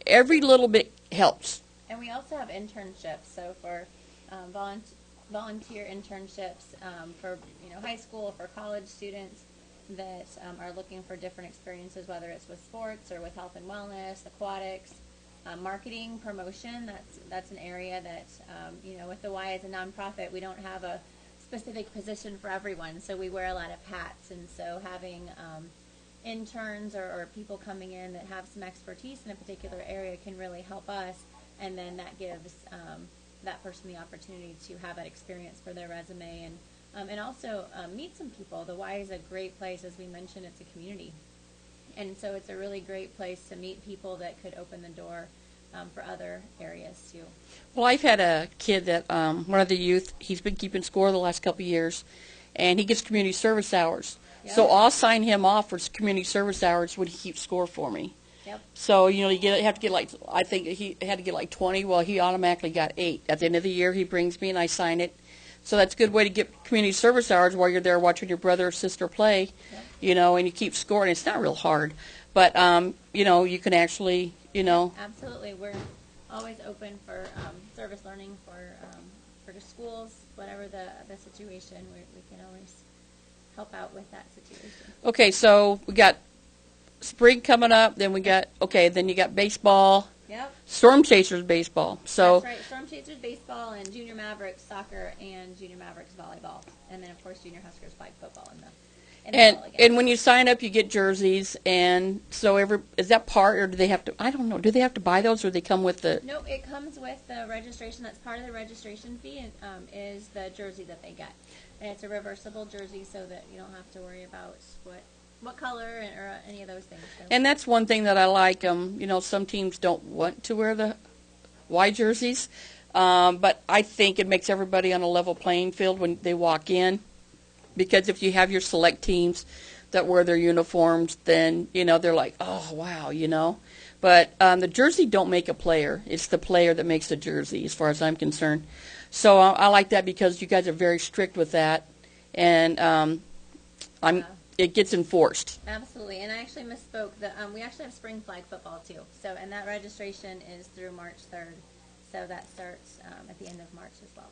Speaker 2: every little bit helps.
Speaker 3: And we also have internships. So for volunteer internships for, you know, high school, for college students that are looking for different experiences, whether it's with sports or with health and wellness, aquatics, marketing, promotion. That's an area that you know, with the Y as a nonprofit, we don't have a specific position for everyone, so we wear a lot of hats. And so having interns or people coming in that have some expertise in a particular area can really help us, and then that gives that person the opportunity to have that experience for their resume, and also meet some people. The Y is a great place. As we mentioned, it's a community. And so it's a really great place to meet people that could open the door for other areas too.
Speaker 2: Well, I've had a kid that, one of the youth, he's been keeping score the last couple of years, and he gets community service hours.
Speaker 3: Yep.
Speaker 2: So I'll sign him off for community service hours when he keeps score for me.
Speaker 3: Yep.
Speaker 2: So, you have to get like, I think he had to get like 20. Well, he automatically got 8. At the end of the year, he brings me and I sign it. So that's a good way to get community service hours while you're there watching your brother or sister play,
Speaker 3: Yep.
Speaker 2: And you keep scoring. It's not real hard. But, you can actually,
Speaker 3: Absolutely. We're always open for service learning for schools, whatever the situation. We can always help out with that situation.
Speaker 2: Okay, so we got spring coming up, then then you got baseball,
Speaker 3: Yep.
Speaker 2: Storm Chasers baseball. So
Speaker 3: That's right. Storm Chasers baseball and Junior Mavericks soccer and Junior Mavericks volleyball. And then, of course, Junior Huskers flag football in the fall again.
Speaker 2: and when you sign up, you get jerseys, and so is that part, or do they have to? I don't know. Do they have to buy those, or do they come with the?
Speaker 3: No, it comes with the registration. That's part of the registration fee. Is the jersey that they get, and it's a reversible jersey, so that you don't have to worry about what color or any of those things. So.
Speaker 2: And that's one thing that I like. Some teams don't want to wear the Y jerseys, but I think it makes everybody on a level playing field when they walk in. Because if you have your select teams that wear their uniforms, then, they're like, oh, wow. But the jersey don't make a player. It's the player that makes the jersey, as far as I'm concerned. So I like that because you guys are very strict with that, and it gets enforced.
Speaker 3: Absolutely. And I actually misspoke. We actually have spring flag football, too. So, and that registration is through March 3rd. So that starts at the end of March as well.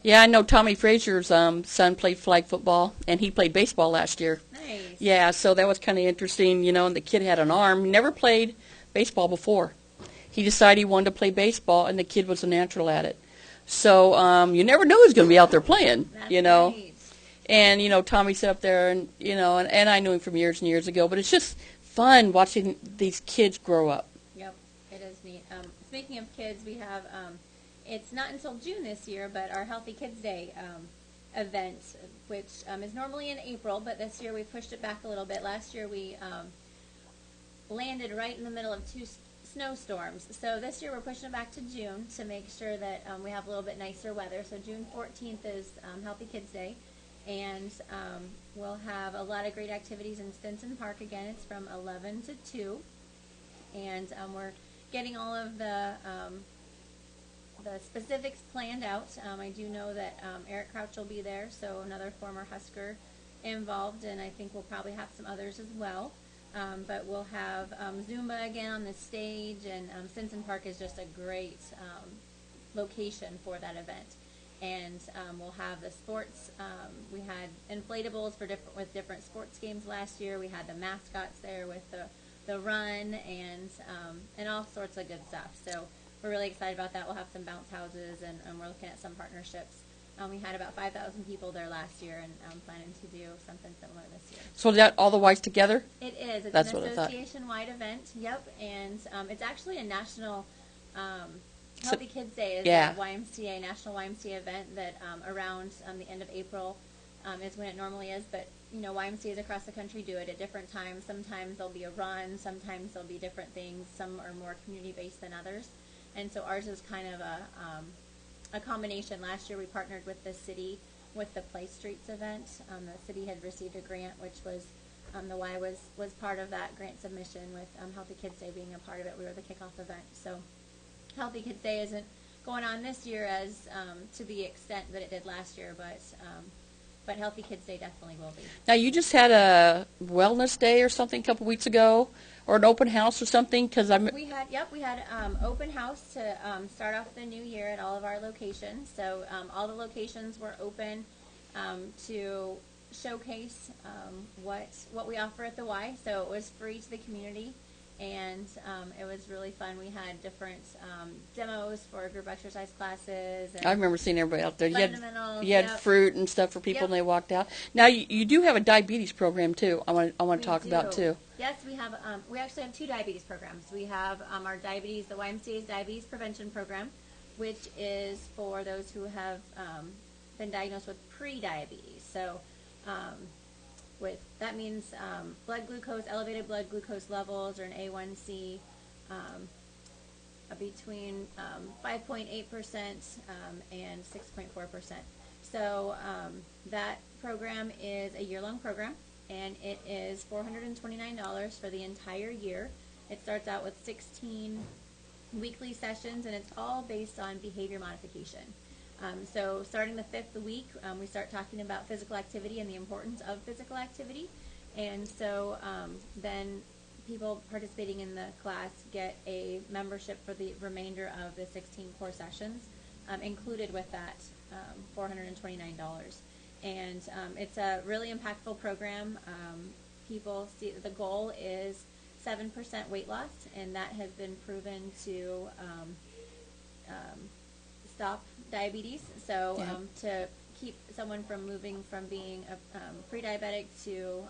Speaker 2: Yeah, I know Tommy Frazier's son played flag football, and he played baseball last year.
Speaker 3: Nice.
Speaker 2: Yeah, so that was kind of interesting, and the kid had an arm. He never played baseball before. He decided he wanted to play baseball, and the kid was a natural at it. So you never know who's going to be out there playing,
Speaker 3: That's
Speaker 2: Right.
Speaker 3: Right.
Speaker 2: And, Tommy sat up there, and, and I knew him from years and years ago, but it's just fun watching these kids grow up.
Speaker 3: Yep, it is neat. Speaking of kids, we have... it's not until June this year, but our Healthy Kids Day event, which is normally in April, but this year we pushed it back a little bit. Last year we landed right in the middle of 2 snowstorms. So this year we're pushing it back to June to make sure that we have a little bit nicer weather. So June 14th is Healthy Kids Day, and we'll have a lot of great activities in Stinson Park again. It's from 11 to 2, and we're getting all of the specifics planned out. I do know that Eric Crouch will be there, so another former Husker involved, and I think we'll probably have some others as well. But we'll have Zumba again on the stage, and Stinson Park is just a great location for that event. And we'll have the sports. We had inflatables with different sports games last year. We had the mascots there with the run and all sorts of good stuff. So we're really excited about that. We'll have some bounce houses, and we're looking at some partnerships. We had about 5,000 people there last year, and I'm planning to do something similar this year.
Speaker 2: So is that all the Ys together?
Speaker 3: It is. It's
Speaker 2: That's
Speaker 3: an
Speaker 2: what I thought.
Speaker 3: association-wide event. Yep, and it's actually a national Healthy Kids Day is a YMCA, national YMCA event that around the end of April is when it normally is. But, YMCAs across the country do it at different times. Sometimes there'll be a run. Sometimes there'll be different things. Some are more community-based than others. And so ours is kind of a combination. Last year we partnered with the city with the Play Streets event. The city had received a grant, which was the Y was part of that grant submission, with Healthy Kids Day being a part of it. We were the kickoff event. So Healthy Kids Day isn't going on this year as to the extent that it did last year, but Healthy Kids Day definitely will be.
Speaker 2: Now, you just had a wellness day or something a couple weeks ago, or an open house or something, because
Speaker 3: We had open house to start off the new year at all of our locations. So all the locations were open to showcase what we offer at the Y. So it was free to the community, And it was really fun. We had different demos for group exercise classes. And
Speaker 2: I remember seeing everybody out there.
Speaker 3: fundamentals.
Speaker 2: You had
Speaker 3: Yep.
Speaker 2: fruit and stuff for people
Speaker 3: Yep.
Speaker 2: when they walked out. Now you do have a diabetes program too. I want to
Speaker 3: We
Speaker 2: talk about
Speaker 3: do.
Speaker 2: too.
Speaker 3: Yes, we have. We actually have 2 diabetes programs. We have our diabetes, the YMCA's diabetes prevention program, which is for those who have been diagnosed with pre-diabetes. So, that means blood glucose, elevated blood glucose levels, or an A1C between 5.8% and 6.4%. So that program is a year-long program, and it is $429 for the entire year. It starts out with 16 weekly sessions, and it's all based on behavior modification. So starting the 5th week, we start talking about physical activity and the importance of physical activity. And so then people participating in the class get a membership for the remainder of the 16 core sessions, included with that $429. And it's a really impactful program. People see the goal is 7% weight loss, and that has been proven to stop diabetes. So to keep someone from moving from being a pre-diabetic to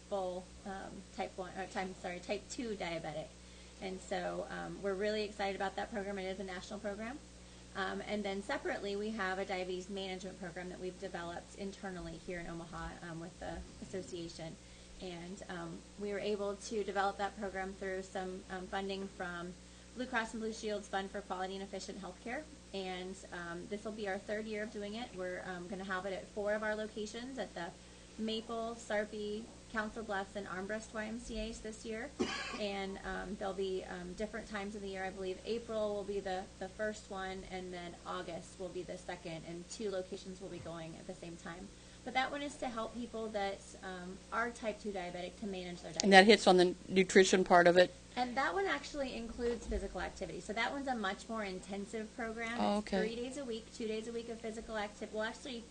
Speaker 3: full type 2 diabetic. And so we're really excited about that program. It is a national program. And then separately, we have a diabetes management program that we've developed internally here in Omaha with the association. And we were able to develop that program through some funding from Blue Cross and Blue Shield's Fund for Quality and Efficient Healthcare. And this will be our 3rd year of doing it. We're going to have it at 4 of our locations at the Maple, Sarpy, Council Bluffs, and Armbrust YMCAs this year. And there'll be different times of the year. I believe April will be the first one, and then August will be the second, and 2 locations will be going at the same time. But that one is to help people that are type 2 diabetic to manage their diabetes.
Speaker 2: And that hits on the nutrition part of it.
Speaker 3: And that one actually includes physical activity. So that one's a much more intensive program.
Speaker 2: Oh,
Speaker 3: It's
Speaker 2: okay.
Speaker 3: 3 days a week, 2 days a week of physical activity. Well, actually,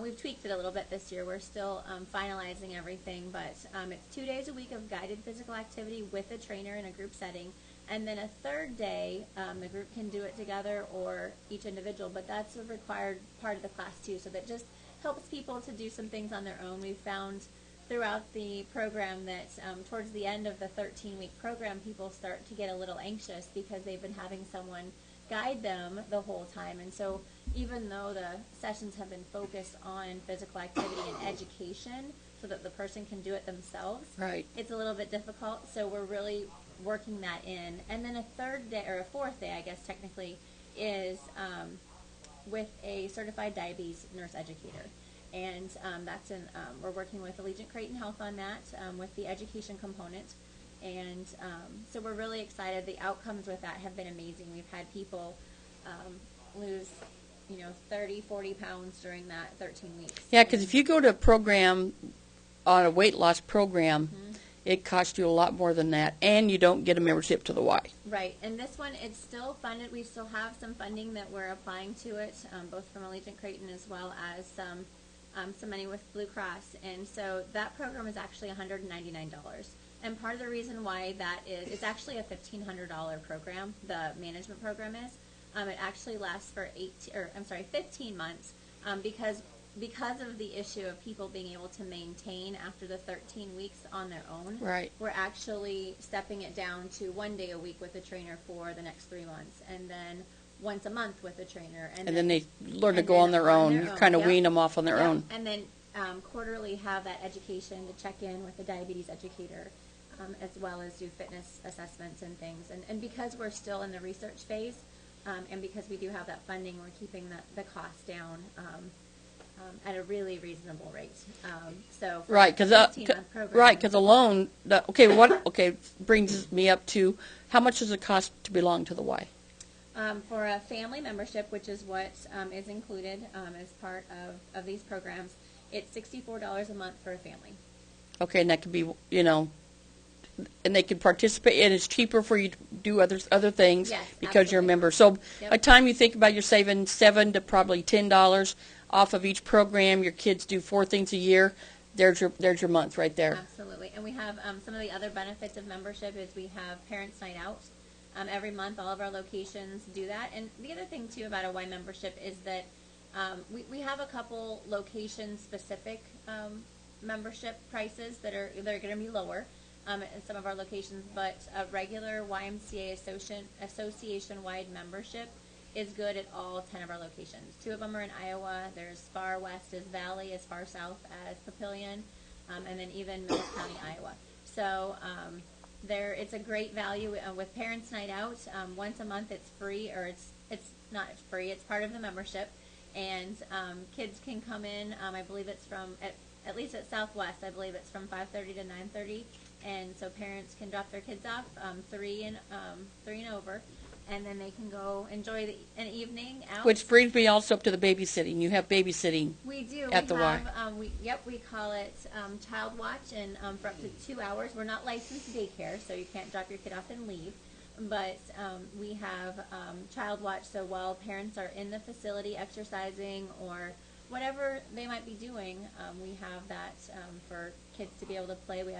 Speaker 3: we've tweaked it a little bit this year. We're still finalizing everything, but it's 2 days a week of guided physical activity with a trainer in a group setting. And then a 3rd day, the group can do it together or each individual, but that's a required part of the class too. So that just helps people to do some things on their own. We've found throughout the program that towards the end of the 13-week program, people start to get a little anxious because they've been having someone guide them the whole time. And so even though the sessions have been focused on physical activity and education so that the person can do it themselves,
Speaker 2: Right.
Speaker 3: it's a little bit difficult. So we're really working that in. And then a 3rd day, or a 4th day, I guess technically, is with a certified diabetes nurse educator. And we're working with Allegiant Creighton Health on that with the education component. And so we're really excited. The outcomes with that have been amazing. We've had people lose, 30, 40 pounds during that 13 weeks.
Speaker 2: Yeah, because if you go to a program, on a weight loss program, it costs you a lot more than that, and you don't get a membership to the Y.
Speaker 3: Right, and this one, it's still funded. We still have some funding that we're applying to it, both from Allegiant Creighton as well as some money with Blue Cross. And so that program is actually $199. And part of the reason why that is, it's actually a $1,500 program, the management program is. It actually lasts for 15 months because of the issue of people being able to maintain after the 13 weeks on their own.
Speaker 2: Right.
Speaker 3: We're actually stepping it down to 1 day a week with a trainer for the next 3 months, and then once a month with a trainer.
Speaker 2: And then they learn to go on their own. You kind of wean them off on their own.
Speaker 3: And then quarterly have that education to check in with the diabetes educator, as well as do fitness assessments and things. And because we're still in the research phase, and because we do have that funding, we're keeping the cost down at a really reasonable rate. So for
Speaker 2: Right,
Speaker 3: a 15-month program,
Speaker 2: alone, brings me up to how much does it cost to belong to the Y?
Speaker 3: for a family membership, which is what is included as part of these programs, it's $64 a month for a family.
Speaker 2: Okay, and that could be, and they can participate, and it's cheaper for you to do other things
Speaker 3: Yes,
Speaker 2: because you're a
Speaker 3: absolutely.
Speaker 2: member. So
Speaker 3: Yep.
Speaker 2: by the time you think about, you're saving $7 to probably $10 off of each program. Your kids do 4 things a year. There's your month right there.
Speaker 3: Absolutely. And we have some of the other benefits of membership is we have Parents Night Out. Every month, all of our locations do that. And the other thing, too, about a Y membership is that we have a couple location-specific membership prices that are going to be lower at some of our locations, but a regular YMCA association-wide membership is good at all 10 of our locations. 2 of them are in Iowa. They're as far west as Valley, as far south as Papillion, and then even Mills County, Iowa. So it's a great value with Parents Night Out. Once a month, it's free, or it's not free. It's part of the membership, and kids can come in. I believe it's from at least at Southwest. I believe it's from 5:30 to 9:30, and so parents can drop their kids off 3 and over. And then they can go enjoy an evening out.
Speaker 2: Which brings me also up to the babysitting. You have babysitting.
Speaker 3: We do.
Speaker 2: At the Y.
Speaker 3: We call it Child Watch, and for up to 2 hours. We're not licensed daycare, so you can't drop your kid off and leave. But we have Child Watch, so while parents are in the facility exercising or whatever they might be doing, we have that for kids to be able to play. We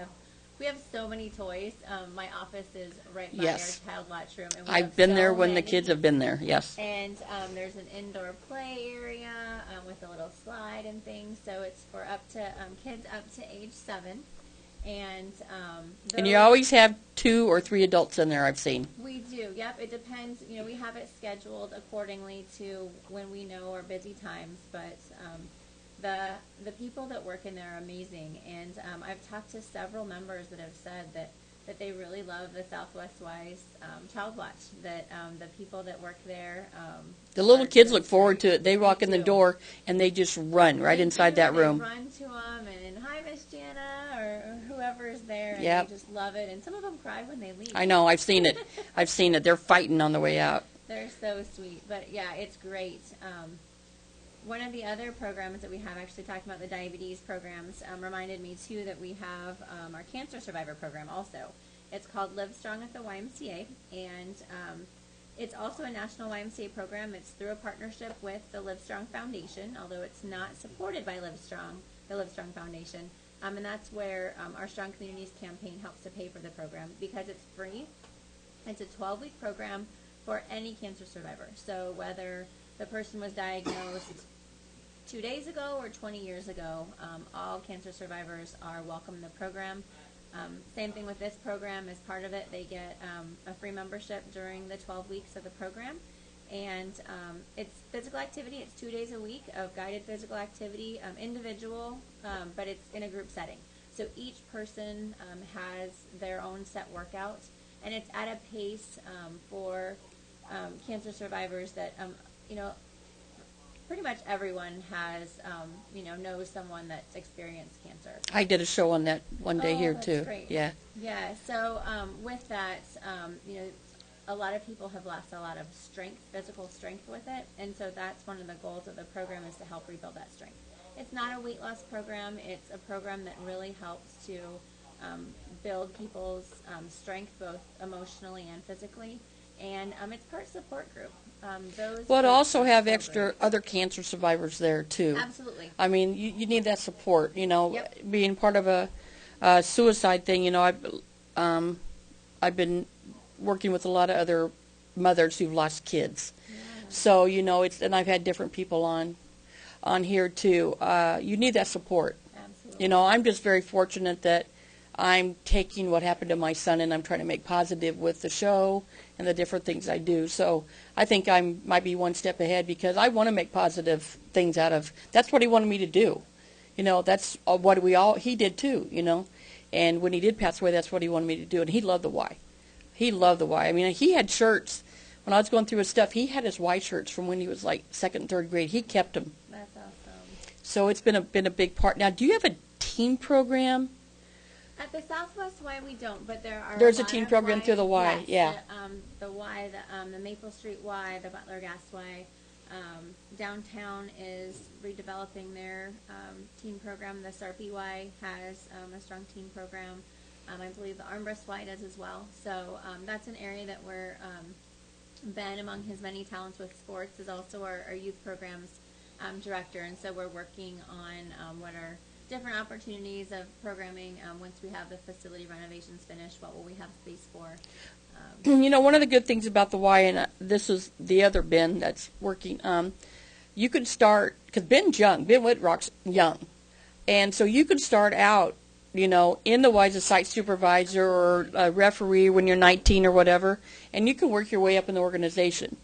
Speaker 3: have so many toys. My office is right by our Child Watch room. And
Speaker 2: I've been there when the kids have been there, yes.
Speaker 3: And there's an indoor play area with a little slide and things. So it's for up to kids up to age 7. And
Speaker 2: you always have 2 or 3 adults in there, I've seen.
Speaker 3: We do, yep. It depends. We have it scheduled accordingly to when we know our busy times. But the people that work in there are amazing, and I've talked to several members that have said that they really love the Southwest Y's Child Watch, that the people that work there.
Speaker 2: The little kids look forward to it. They walk in the door, and they just run right inside that room.
Speaker 3: They run to them, and hi, Miss Jana, or whoever is there, and
Speaker 2: they
Speaker 3: just love it. And some of them cry when they leave.
Speaker 2: I know. I've seen it. I've seen it. They're fighting on the way out.
Speaker 3: They're so sweet. But, yeah, it's great. One of the other programs that we have, actually talking about the diabetes programs, reminded me, too, that we have our cancer survivor program also. It's called Live Strong at the YMCA, and it's also a national YMCA program. It's through a partnership with the Live Strong Foundation, although it's not supported by the Live Strong Foundation. And that's where our Strong Communities campaign helps to pay for the program because it's free. It's a 12-week program for any cancer survivor. So whether the person was diagnosed 2 days ago or 20 years ago, all cancer survivors are welcome in the program. Same thing with this program. As part of it, they get a free membership during the 12 weeks of the program. And it's physical activity. It's 2 days a week of guided physical activity, individual, but it's in a group setting. So each person has their own set workout, and it's at a pace for cancer survivors that, pretty much everyone has, knows someone that's experienced cancer.
Speaker 2: I did a show on that one day here,
Speaker 3: that's
Speaker 2: too.
Speaker 3: Great.
Speaker 2: Yeah.
Speaker 3: Yeah, so with that, a lot of people have lost a lot of strength, physical strength with it, and so that's one of the goals of the program is to help rebuild that strength. It's not a weight loss program. It's a program that really helps to build people's strength, both emotionally and physically, and it's part support group.
Speaker 2: But also have extra other cancer survivors there, too.
Speaker 3: Absolutely.
Speaker 2: I mean, you need that support,
Speaker 3: Yep.
Speaker 2: being part of a suicide thing, I've been working with a lot of other mothers who've lost kids.
Speaker 3: Yeah.
Speaker 2: So, and I've had different people on here, too. You need that support.
Speaker 3: Absolutely.
Speaker 2: I'm just very fortunate that I'm taking what happened to my son and I'm trying to make positive with the show and the different things I do. So I think I might be one step ahead because I want to make positive things out of. That's what he wanted me to do. That's what he did too. And when he did pass away, that's what he wanted me to do. And he loved the Y. He loved the Y. I mean, he had shirts when I was going through his stuff. He had his Y shirts from when he was like 2nd and 3rd grade. He kept them.
Speaker 3: That's awesome.
Speaker 2: So it's been a big part. Now, do you have a teen program?
Speaker 3: At the Southwest Y, we don't, but
Speaker 2: there's a teen program through the Y.
Speaker 3: Yes, the Y, the Maple Street Y, the Butler Gas Y. Downtown is redeveloping their teen program. The Sarpy Y has a strong teen program. I believe the Armbrust Y does as well. So that's an area that we're Ben, among his many talents with sports, is also our youth programs director, and so we're working on what are different opportunities of programming. Once we have the facility renovations finished, what will we have space for?
Speaker 2: One of the good things about the Y, and this is the other Ben that's working, you could start, because Ben's young, Ben Whitrock's young, and so you could start out, in the Y as a site supervisor or a referee when you're 19 or whatever, and you can work your way up in the organization.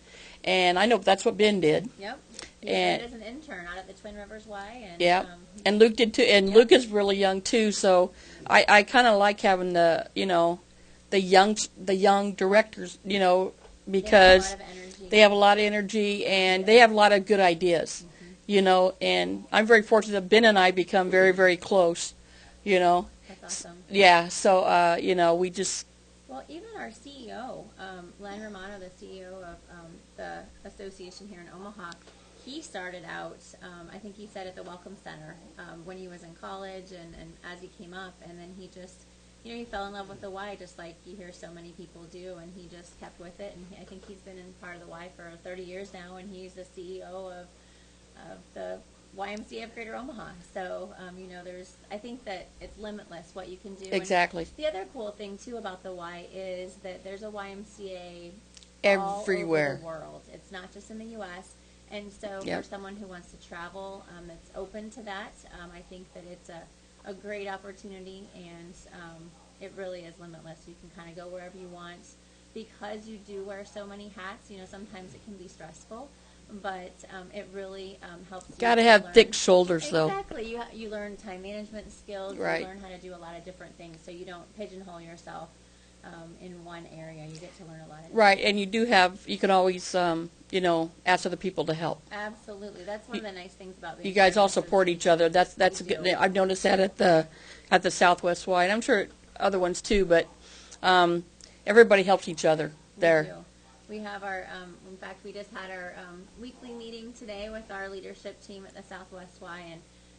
Speaker 2: And I know that's what Ben did.
Speaker 3: Yep.
Speaker 2: And
Speaker 3: as an intern out at the Twin Rivers Y. And,
Speaker 2: yeah, and Luke did too. And yep. Luke is really young too, so I kind of like having the the young directors, because they have a lot of energy and they have a lot of good ideas, And I'm very fortunate that Ben and I become very, very close,
Speaker 3: That's awesome.
Speaker 2: Yeah, so we just.
Speaker 3: Well, even our CEO, Len Romano, the CEO of the association here in Omaha, he started out, I think he said at the Welcome Center when he was in college and as he came up, and then he just, he fell in love with the Y just like you hear so many people do, and he just kept with it, and I think he's been in part of the Y for 30 years now, and he's the CEO of the YMCA of Greater Omaha. So, I think that it's limitless what you can do.
Speaker 2: Exactly.
Speaker 3: And the other cool thing, too, about the Y is that there's a YMCA
Speaker 2: everywhere
Speaker 3: all over the world. It's not just in the U.S., and so
Speaker 2: yep.
Speaker 3: for someone who wants to travel that's open to that, I think that it's a great opportunity, and it really is limitless. You can kind of go wherever you want because you do wear so many hats. Sometimes it can be stressful, but it really helps.
Speaker 2: Got to have thick shoulders, though.
Speaker 3: Exactly. You learn time management skills.
Speaker 2: Right.
Speaker 3: You learn how to do a lot of different things, so you don't pigeonhole yourself in one area. You get to learn a lot of.
Speaker 2: Right, and you can always, ask other people to help.
Speaker 3: Absolutely. That's one of the nice things about being.
Speaker 2: You guys all support each other. That's good. I've noticed that at the Southwest Y, and I'm sure other ones too. But everybody helps each other there.
Speaker 3: We have our, in fact, we just had our weekly meeting today with our leadership team at the Southwest Y,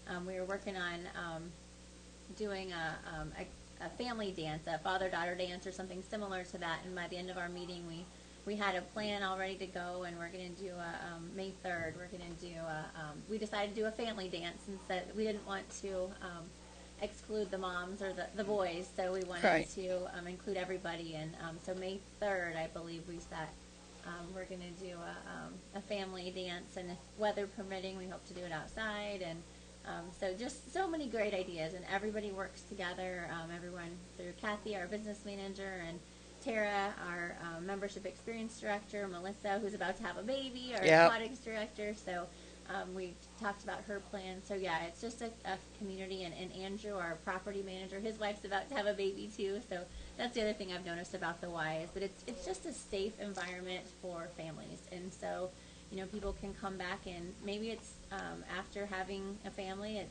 Speaker 3: and we were working on doing a family dance, a father-daughter dance or something similar to that. And by the end of our meeting, we had a plan all ready to go, and we're going to do May 3rd. We're going to do we decided to do a family dance instead. We didn't want to exclude the moms or the boys, so we wanted
Speaker 2: right.
Speaker 3: to include everybody. And so May 3rd, I believe we set. We're going to do a family dance, and if weather permitting, we hope to do it outside. And so just so many great ideas, and everybody works together. Everyone through Kathy, our business manager, and Tara, our membership experience director, Melissa, who's about to have a baby, our
Speaker 2: yep.
Speaker 3: aquatics director. So we talked about her plan. So yeah, it's just a community, and Andrew, our property manager, his wife's about to have a baby too. So that's the other thing I've noticed about the Y is that it's just a safe environment for families, and so people can come back, and maybe it's after having a family,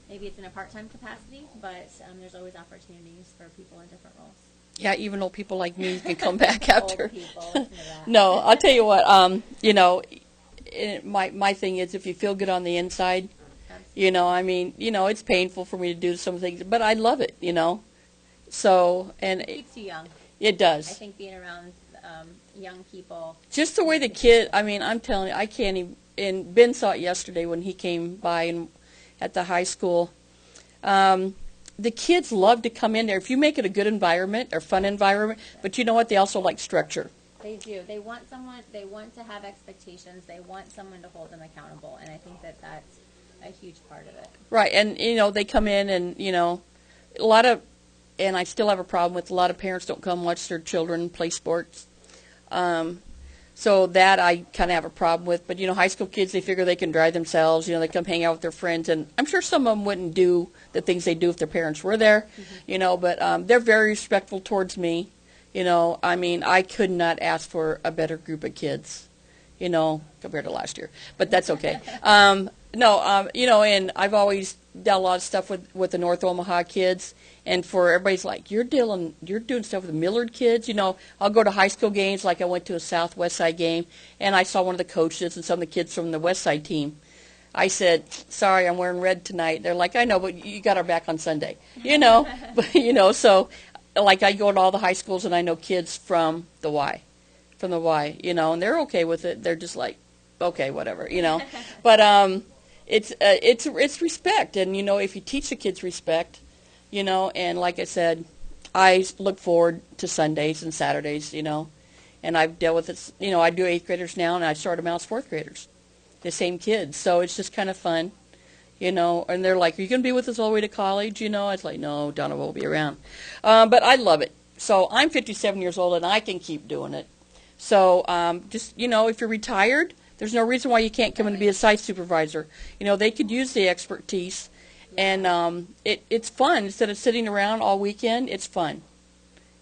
Speaker 3: maybe it's in a part-time capacity, but there's always opportunities for people in different roles.
Speaker 2: Yeah, even old people like me can come back after.
Speaker 3: Old people, listen to that.
Speaker 2: No, I'll tell you what. My thing is, if you feel good on the inside, it's painful for me to do some things, but I love it, So, and
Speaker 3: it keeps you young.
Speaker 2: It does.
Speaker 3: I think being around young people.
Speaker 2: Just the way the kid. I'm telling you, I can't even. And Ben saw it yesterday when he came by at the high school. The kids love to come in there if you make it a good environment or fun environment. But you know what? They also like structure.
Speaker 3: They do. They want someone. They want to have expectations. They want someone to hold them accountable, and I think that that's a huge part of it. Right,
Speaker 2: and they come in, and a lot of, and I still have a problem with a lot of parents don't come watch their children play sports. So that I kind of have a problem with. But high school kids, they figure they can drive themselves. They come hang out with their friends, and I'm sure some of them wouldn't do the things they do if their parents were there. Mm-hmm. But they're very respectful towards me. I could not ask for a better group of kids, compared to last year. But that's okay. And I've always done a lot of stuff with the North Omaha kids. And for everybody's like, you're doing stuff with the Millard kids. I'll go to high school games, like I went to a Southwest Side game, and I saw one of the coaches and some of the kids from the West Side team. I said, sorry, I'm wearing red tonight. They're like, I know, but you got our back on Sunday. But, so like I go to all the high schools, and I know kids from the Y, and they're okay with it. They're just like, okay, whatever, But it's respect, and if you teach the kids respect, and like I said, I look forward to Sundays and Saturdays, and I've dealt with it. I do 8th graders now, and I start them out as 4th graders, the same kids. So it's just kind of fun, And they're like, "Are you going to be with us all the way to college?" I was like, "No, Donna will be around," but I love it. So I'm 57 years old, and I can keep doing it. So just if you're retired, there's no reason why you can't come in and be a site supervisor. They could use the expertise, and it's fun. Instead of sitting around all weekend, it's fun.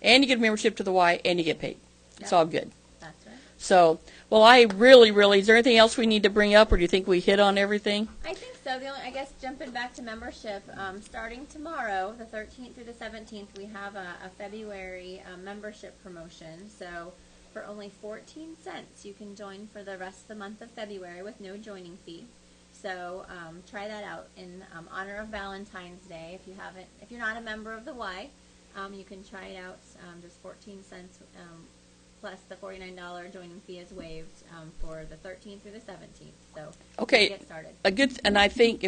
Speaker 2: And you get a membership to the Y, and you get paid. It's all good.
Speaker 3: That's right.
Speaker 2: So, well, I really, is there anything else we need to bring up, or do you think we hit on everything?
Speaker 3: I think so. I guess jumping back to membership, starting tomorrow, the 13th through the 17th, we have a February membership promotion. So for only 14 cents, you can join for the rest of the month of February with no joining fee. So try that out in honor of Valentine's Day. If you're not a member of the Y, you can try it out. Just 14 cents plus the $49 joining fee is waived for the 13th through the 17th. So
Speaker 2: okay,
Speaker 3: get started.
Speaker 2: And I think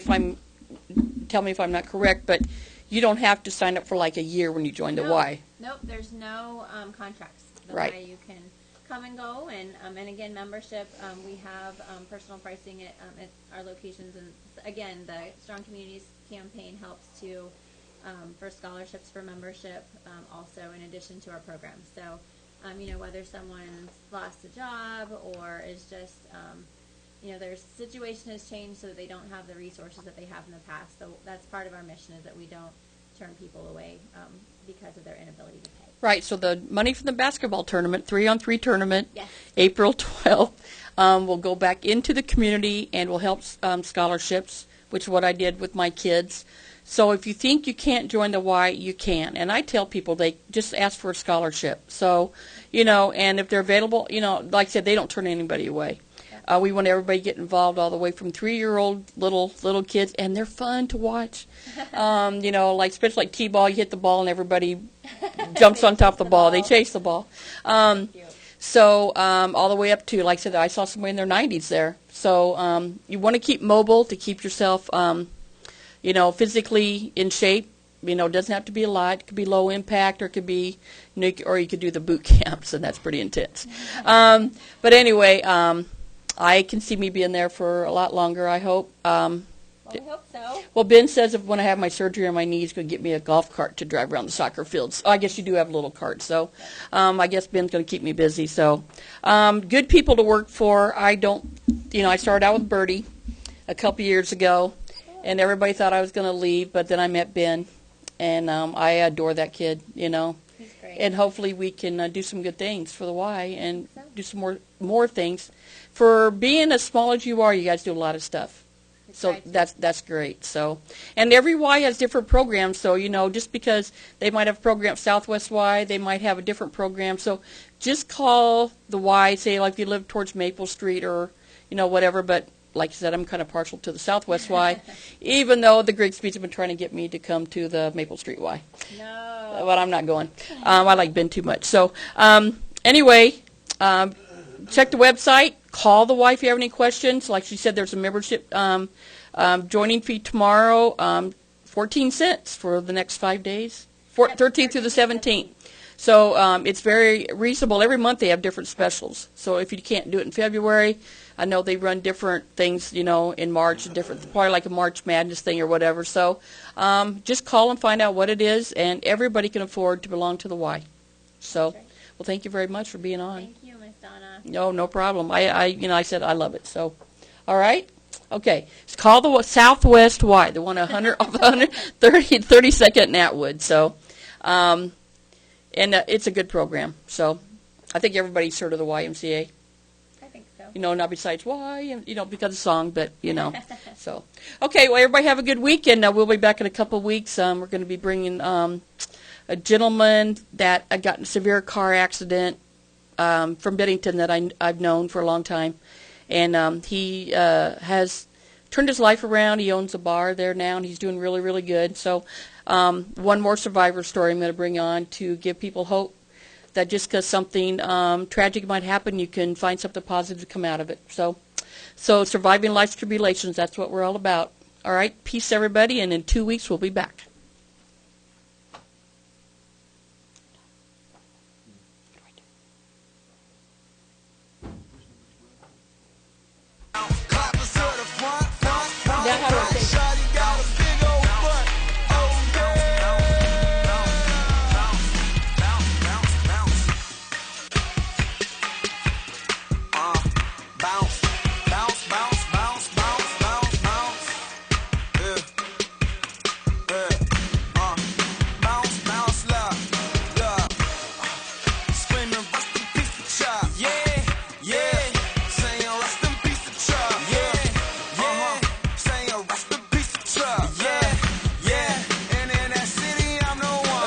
Speaker 2: tell me if I'm not correct, but you don't have to sign up for like a year when you join the Y.
Speaker 3: Nope, there's no contracts. The
Speaker 2: right.
Speaker 3: Y, you can come and go, and again, membership. We have personal pricing at our locations, and again, the Strong Communities campaign helps to for scholarships for membership, also in addition to our programs. So, whether someone's lost a job or is just, their situation has changed so that they don't have the resources that they have in the past. So that's part of our mission, is that we don't turn people away because of their inability to pay.
Speaker 2: Right, so the money from the basketball tournament, 3-on-3 tournament,
Speaker 3: yes.
Speaker 2: April 12th, will go back into the community and will help scholarships, which is what I did with my kids. So if you think you can't join the Y, you can. And I tell people they just ask for a scholarship. So, and if they're available, like I said, they don't turn anybody away. We want everybody to get involved, all the way from 3-year-old little kids, and they're fun to watch. Especially like T-ball, you hit the ball and everybody jumps on top of the ball. They chase the ball. So all the way up to, like I said, I saw somebody in their 90s there. So you want to keep mobile to keep yourself, physically in shape. It doesn't have to be a lot. It could be low impact, or it could be, or you could do the boot camps, and that's pretty intense. But anyway, I can see me being there for a lot longer, I hope.
Speaker 3: Well, we hope so.
Speaker 2: Well, Ben says if when I have my surgery on my knee, he's going to get me a golf cart to drive around the soccer fields. I guess you do have a little cart, so I guess Ben's going to keep me busy. So good people to work for. I started out with Bertie a couple years ago, and everybody thought I was going to leave, but then I met Ben, and I adore that kid,
Speaker 3: He's great.
Speaker 2: And hopefully we can do some good things for the Y and do some more things. For being as small as you are, you guys do a lot of stuff. So that's great. So, and every Y has different programs. So just because they might have a program Southwest Y, they might have a different program. So just call the Y. Say like if you live towards Maple Street or whatever. But like I said, I'm kind of partial to the Southwest Y, even though the Grigsby's have been trying to get me to come to the Maple Street Y.
Speaker 3: No.
Speaker 2: But I'm not going. I like Ben too much. So anyway, check the website. Call the Y if you have any questions. Like she said, there's a membership joining fee tomorrow, 14 cents for the next 5 days, 13th through the 17th. So it's very reasonable. Every month they have different specials. So if you can't do it in February, I know they run different things, in March, probably like a March Madness thing or whatever. So just call and find out what it is, and everybody can afford to belong to the Y. So, well, thank you very much for being on.
Speaker 3: Thank you, Miss Donna.
Speaker 2: No problem. I said I love it. So, all right. Okay. It's called the Southwest Y, the one 32nd and Atwood. So, and it's a good program. So, I think everybody's heard of the YMCA.
Speaker 3: I think so.
Speaker 2: Not besides why, because of the song, but, So, okay, well, everybody have a good week, and we'll be back in a couple of weeks. We're going to be bringing a gentleman that got in a severe car accident from Bennington that I've known for a long time. And he has turned his life around. He owns a bar there now, and he's doing really, really good. So one more survivor story I'm going to bring on to give people hope that just because something tragic might happen, you can find something positive to come out of it. So So surviving life's tribulations, that's what we're all about. All right, peace, everybody, and in 2 weeks we'll be back.